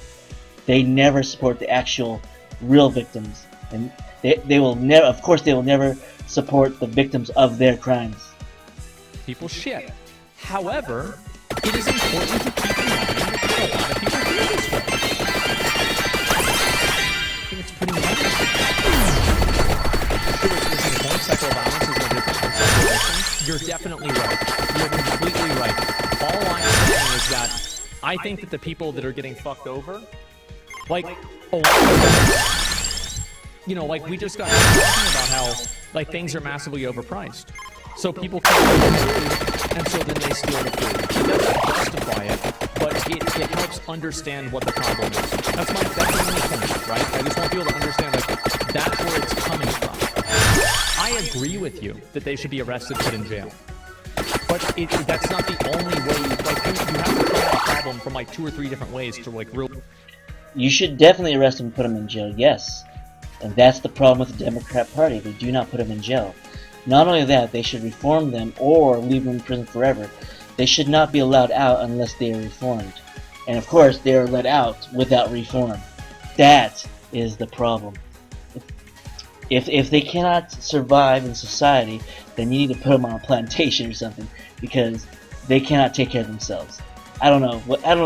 They never support the actual real victims, and they will never. Of course, they will never support the victims of their crimes. People shit. However, it is important to keep in mind that a lot of people feel this way. I think it's pretty interesting. Sexual violence is no different from sexual victims. You're definitely right. You're completely right. All I'm saying is that I think that the people that are getting fucked over, like, a lot of them, you know, like we just got talking about how, like, things are massively overpriced. So people can't buy food, and so then they steal the food. It doesn't justify it, but it helps understand what the problem is. That's the only point, right? I just want people to understand, like, that's where it's coming from. I agree with you that they should be arrested, put in jail. But that's not the only way. Like, you have to come at the problem from like 2 or 3 different ways to like real. You should definitely arrest them and put them in jail, yes. And that's the problem with the Democrat Party. They do not put them in jail. Not only that, they should reform them or leave them in prison forever. They should not be allowed out unless they are reformed. And of course, they are let out without reform. That is the problem. If they cannot survive in society, then you need to put them on a plantation or something, because they cannot take care of themselves. I don't know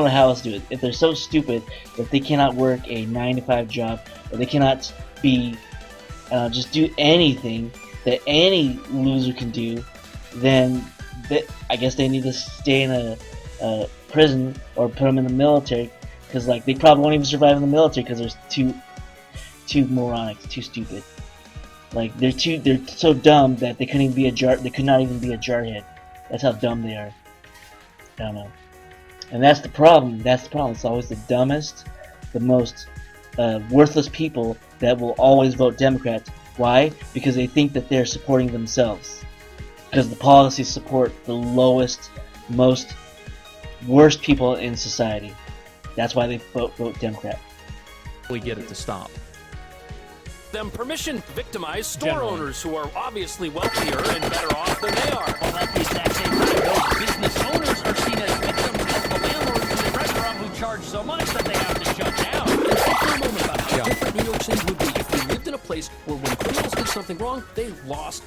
how else to do it. If they're so stupid that they cannot work a 9-to-5 job, or they cannot be just do anything that any loser can do, then I guess they need to stay in a prison or put them in the military, because like they probably won't even survive in the military because they're too moronic, too stupid. Like they're so dumb that they couldn't even be they could not even be a jarhead. That's how dumb they are. I don't know. And that's the problem. That's the problem. It's always the dumbest, the most worthless people that will always vote Democrat. Why? Because they think that they're supporting themselves. Because the policies support the lowest, most worst people in society. That's why they vote Democrat. We get it to stop. Them permission to victimize store owners who are obviously wealthier and better off than they are. Well, at the exact same time, those business owners are seen as victims of the landlords in the restaurant who charge so much that they have to shut down. And think for a moment about how different New York City would be if we lived in a place where when criminals did something wrong, they lost.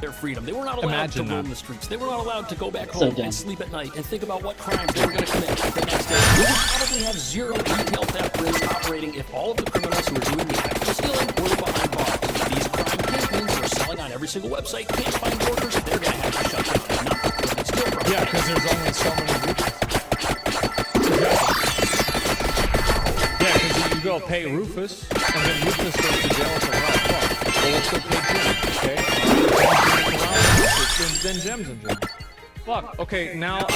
Their freedom. They were not allowed to roam the streets. They were not allowed to go back home and sleep at night and think about what crimes they were going to commit the next day. We would probably have 0 retail theft rings operating if all of the criminals who are doing the actual stealing were behind bars. These crime kingpins who are selling on every single website can't find workers. They're going to have to shut down. Not because they steal from. Yeah, because there's only so many Rufus. Yeah, because you go pay Rufus, and then Rufus goes to jail for fuck. Well, let's go pay Jim, okay? Then Jim's in jail. Fuck. Okay, now I'm out of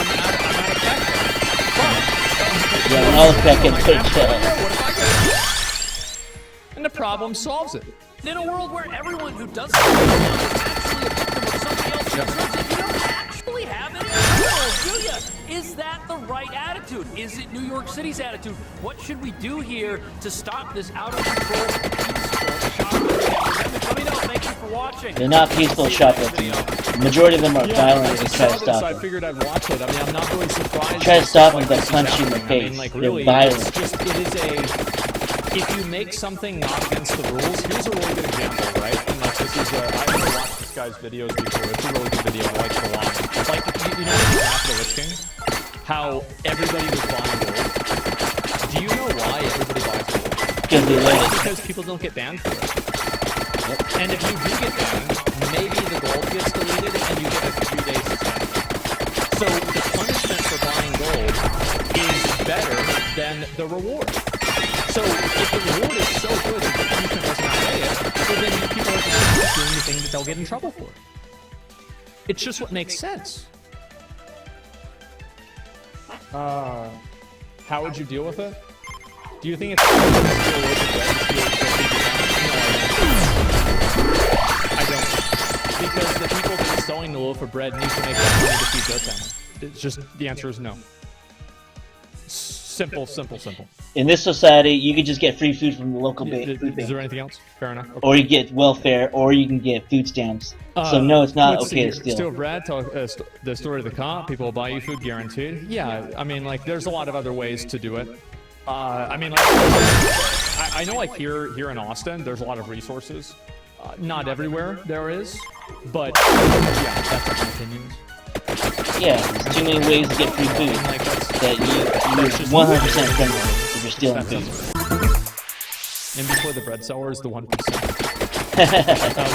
cash. Fuck. Yeah, all the back in jail. And the problem solves it. In a world where everyone who does something wrong is actually a victim of somebody else who deserves it, you don't actually have any criminals, do you? Is that the right attitude? Is it New York City's attitude? What should we do here to stop this out of control, peaceful shoplifting? Let me know. Thank you for watching. They're not peaceful shoplifting. The majority of them are violent and try to stop I them. figured I'd watch it. I mean, I'm not really surprised. Try to stop them, but punch you in the face. I mean, like, They're really, violent. it's just, it is a if you make something not against the rules, here's a really good example, right? And like this is I've never watched this guy's videos before. It's a really good video. I like it a lot. Like you know after the Lich King, how everybody was buying gold. Do you know why everybody buys gold? Because people don't get banned for it. Yep. And if you do get banned, maybe the gold gets deleted and you get a few days suspension. So the punishment for buying gold is better than the reward. So if the reward is so good that the punishment doesn't outweigh it, well then people are just doing the thing that they'll get in trouble for. It's just what makes sense. How would you deal with it? Do you think it's I don't. Because the people that are selling the loaf of bread need to make that money to feed their family. It's just, the answer is no. Simple. In this society, you can just get free food from the local food bank. Is there anything else? Fair enough. Okay. Or you get welfare, or you can get food stamps. So no, it's not okay to steal. Steal bread, the story of the cop, people will buy you food guaranteed. Yeah, I mean, like, there's a lot of other ways to do it. I mean, like, I know, like, here in Austin, there's a lot of resources. Not everywhere there is, but yeah, that's my opinion. Yeah, there's too many ways to get free food that you're 100% friendly if you're stealing food. And before the bread seller is the 1%. What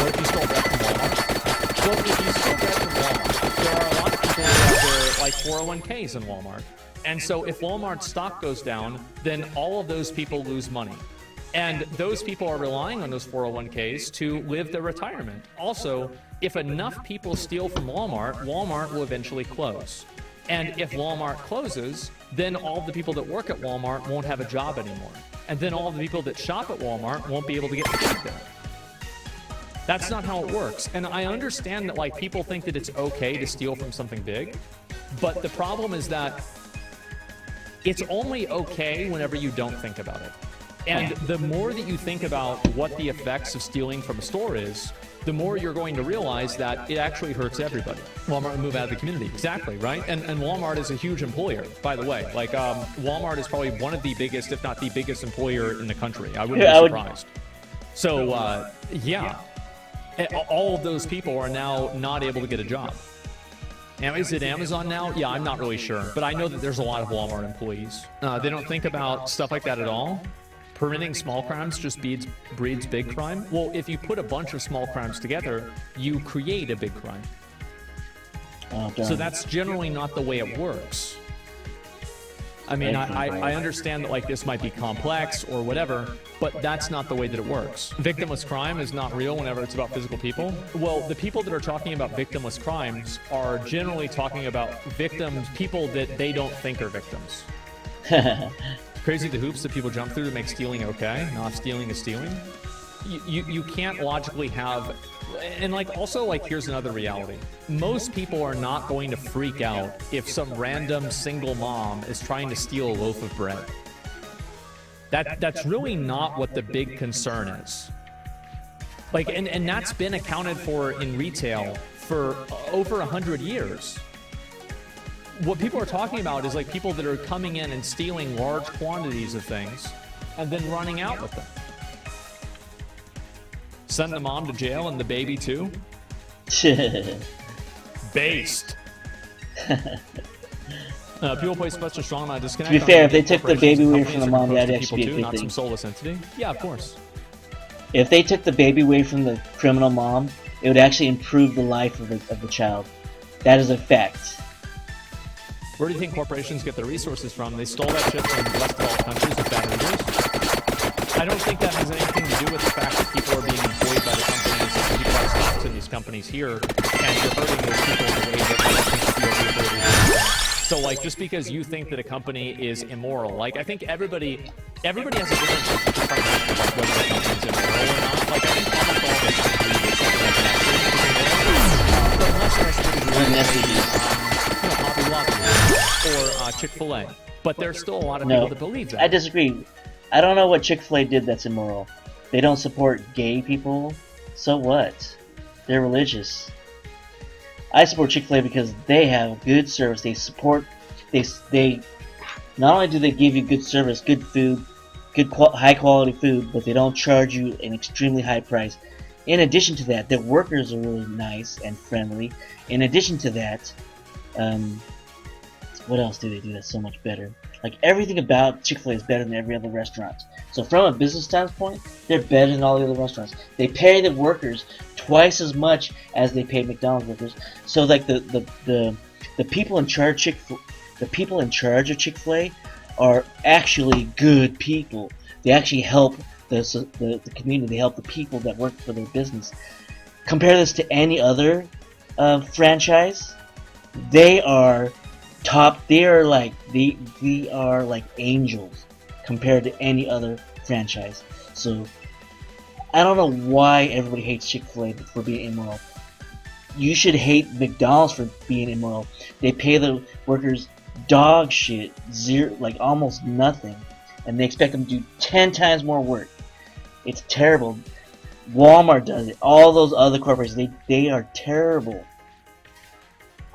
if you stole bread from Walmart? Well, if you stole bread from Walmart, there are a lot of people who have their, like, 401ks in Walmart. And so if Walmart's stock goes down, then all of those people lose money. And those people are relying on those 401ks to live their retirement. Also, if enough people steal from Walmart, Walmart will eventually close. And if Walmart closes, then all the people that work at Walmart won't have a job anymore. And then all the people that shop at Walmart won't be able to get food there. That's not how it works. And I understand that, like, people think that it's okay to steal from something big, but the problem is that it's only okay whenever you don't think about it. And the more that you think about what the effects of stealing from a store is, the more you're going to realize that it actually hurts everybody. Walmart will move out of the community. Exactly, right? And Walmart is a huge employer, by the way. Like, Walmart is probably one of the biggest, if not the biggest employer in the country. I wouldn't be surprised. So, yeah. All of those people are now not able to get a job. Now, is it Amazon now? Yeah, I'm not really sure. But I know that there's a lot of Walmart employees. They don't think about stuff like that at all. Permitting small crimes just breeds big crime. Well, if you put a bunch of small crimes together, you create a big crime. So that's generally not the way it works. I mean, I understand that, like, this might be complex or whatever, but that's not the way that it works. Victimless crime is not real whenever it's about physical people. Well, the people that are talking about victimless crimes are generally talking about victims, people that they don't think are victims. Crazy the hoops that people jump through to make stealing okay. Not stealing is stealing. You can't logically have... And, like, also, like, here's another reality. Most people are not going to freak out if some random single mom is trying to steal a loaf of bread. That's really not what the big concern is. Like, and that's been accounted for in retail for over 100 years. What people are talking about is, like, people that are coming in and stealing large quantities of things and then running out with them. Send the mom to jail and the baby too? Based. People play such a strong amount of disconnect. To be fair, if they took the baby away from the mom, that'd actually be a good not thing. Some soulless entity. Yeah, of course. If they took the baby away from the criminal mom, it would actually improve the life of the child. That is a fact. Where do you think corporations get their resources from? They stole that shit from less developed countries with bad leaders. I don't think that has anything to do with the fact that people are being employed by the companies and people are stocks in these companies here, and you're hurting those people in a way that they don't feel the ability to do. So, like, just because you think that a company is immoral, like, I think everybody has a different perspective about whether the company's immoral or not. Like, I think almost all of us agree that something like that is immoral, but unless there's Hobby Lobby or Chick-fil-A. But there's still a lot of people that believe that. I disagree. I don't know what Chick-fil-A did that's immoral. They don't support gay people, so what? They're religious. I support Chick-fil-A because they have good service. They support, they not only do they give you good service, good food, high quality food, but they don't charge you an extremely high price. In addition to that, their workers are really nice and friendly. In addition to that, what else do they do that's so much better? Like, everything about Chick-fil-A is better than every other restaurant. So from a business standpoint, they're better than all the other restaurants. They pay the workers twice as much as they pay McDonald's workers. So like the people in charge of Chick-fil-A are actually good people. They actually help the community. They help the people that work for their business. Compare this to any other franchise. They are top. They are like angels compared to any other franchise. So I don't know why everybody hates Chick-fil-A for being immoral. You should hate McDonald's for being immoral. They pay the workers dog shit, like almost nothing, and they expect them to do 10 times more work. It's terrible. Walmart does it. All those other corporations, they are terrible.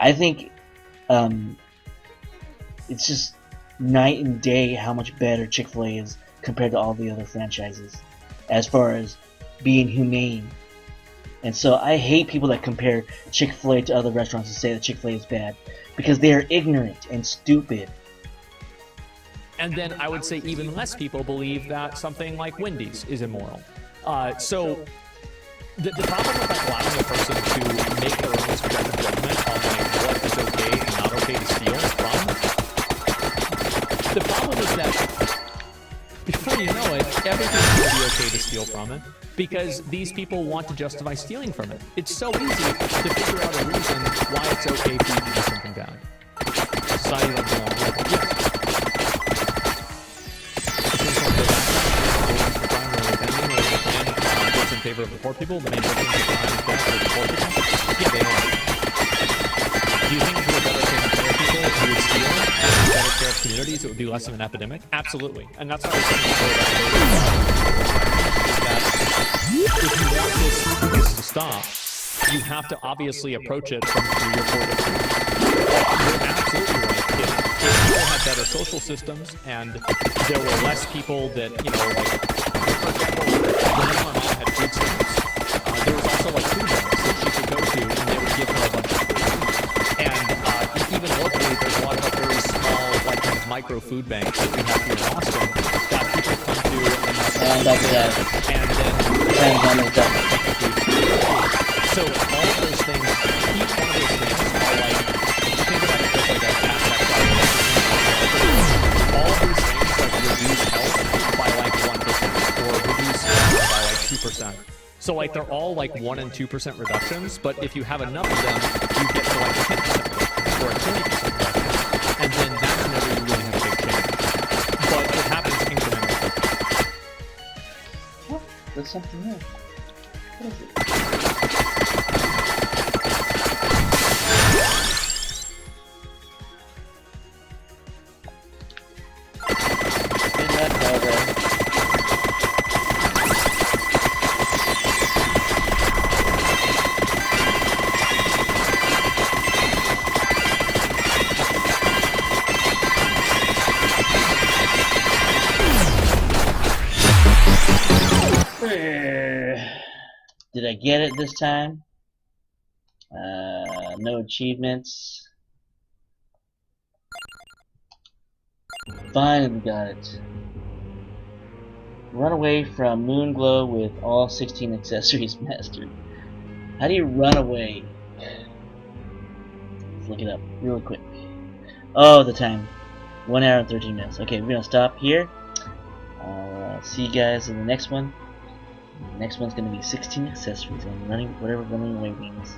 I think it's just night and day how much better Chick-fil-A is compared to all the other franchises as far as being humane. And so I hate people that compare Chick-fil-A to other restaurants and say that Chick-fil-A is bad, because they are ignorant and stupid. And then I would say even less people believe that something like Wendy's is immoral. So the problem with like allowing a person to make their own subjective judgment on like what is okay and not okay to steal from, the problem is that before you know it, everything's going to be okay to steal from it, because these people want to justify stealing from it. It's so easy to figure out a reason why it's okay for you to do something bad. Society runs along with it. Yes. What's in favor of the poor people? The main person is the poor people? Yeah, they are. Do you think if we were better taking care of people who would steal and better care of communities, it would be less of an epidemic? Absolutely. And that's why I was saying if you want this to stop, you have to obviously approach it from 3 or 4 different ways. You're absolutely right. If people had better social systems and there were less people that, you know, like, for example, when my mom had food stamps, there was also like food banks that she could go to and they would give her a bunch of food. And even locally, there's a lot of very small, like, kind of micro food banks that we have here in Austin that people come to and so all of those things, each one of those things are like, think about it just like a aspect all of these things like reduce health by like 1% or reduce health by like 2%. So like they're all like 1 and 2% reductions, but if you have enough of them, you get to like 10% or a 20% reduction, and then that's whenever you really have a big change. But it happens incrementally. Oh, there's something there. What is it? Did I get it this time? No achievements. Finally got it. Run away from Moonglow with all 16 accessories mastered. How do you run away? Let's look it up real quick. Oh, the time. 1 hour and 13 minutes. Okay, we're gonna stop here. See you guys in the next one. The next one's gonna be 16 accessories and running, whatever running away means.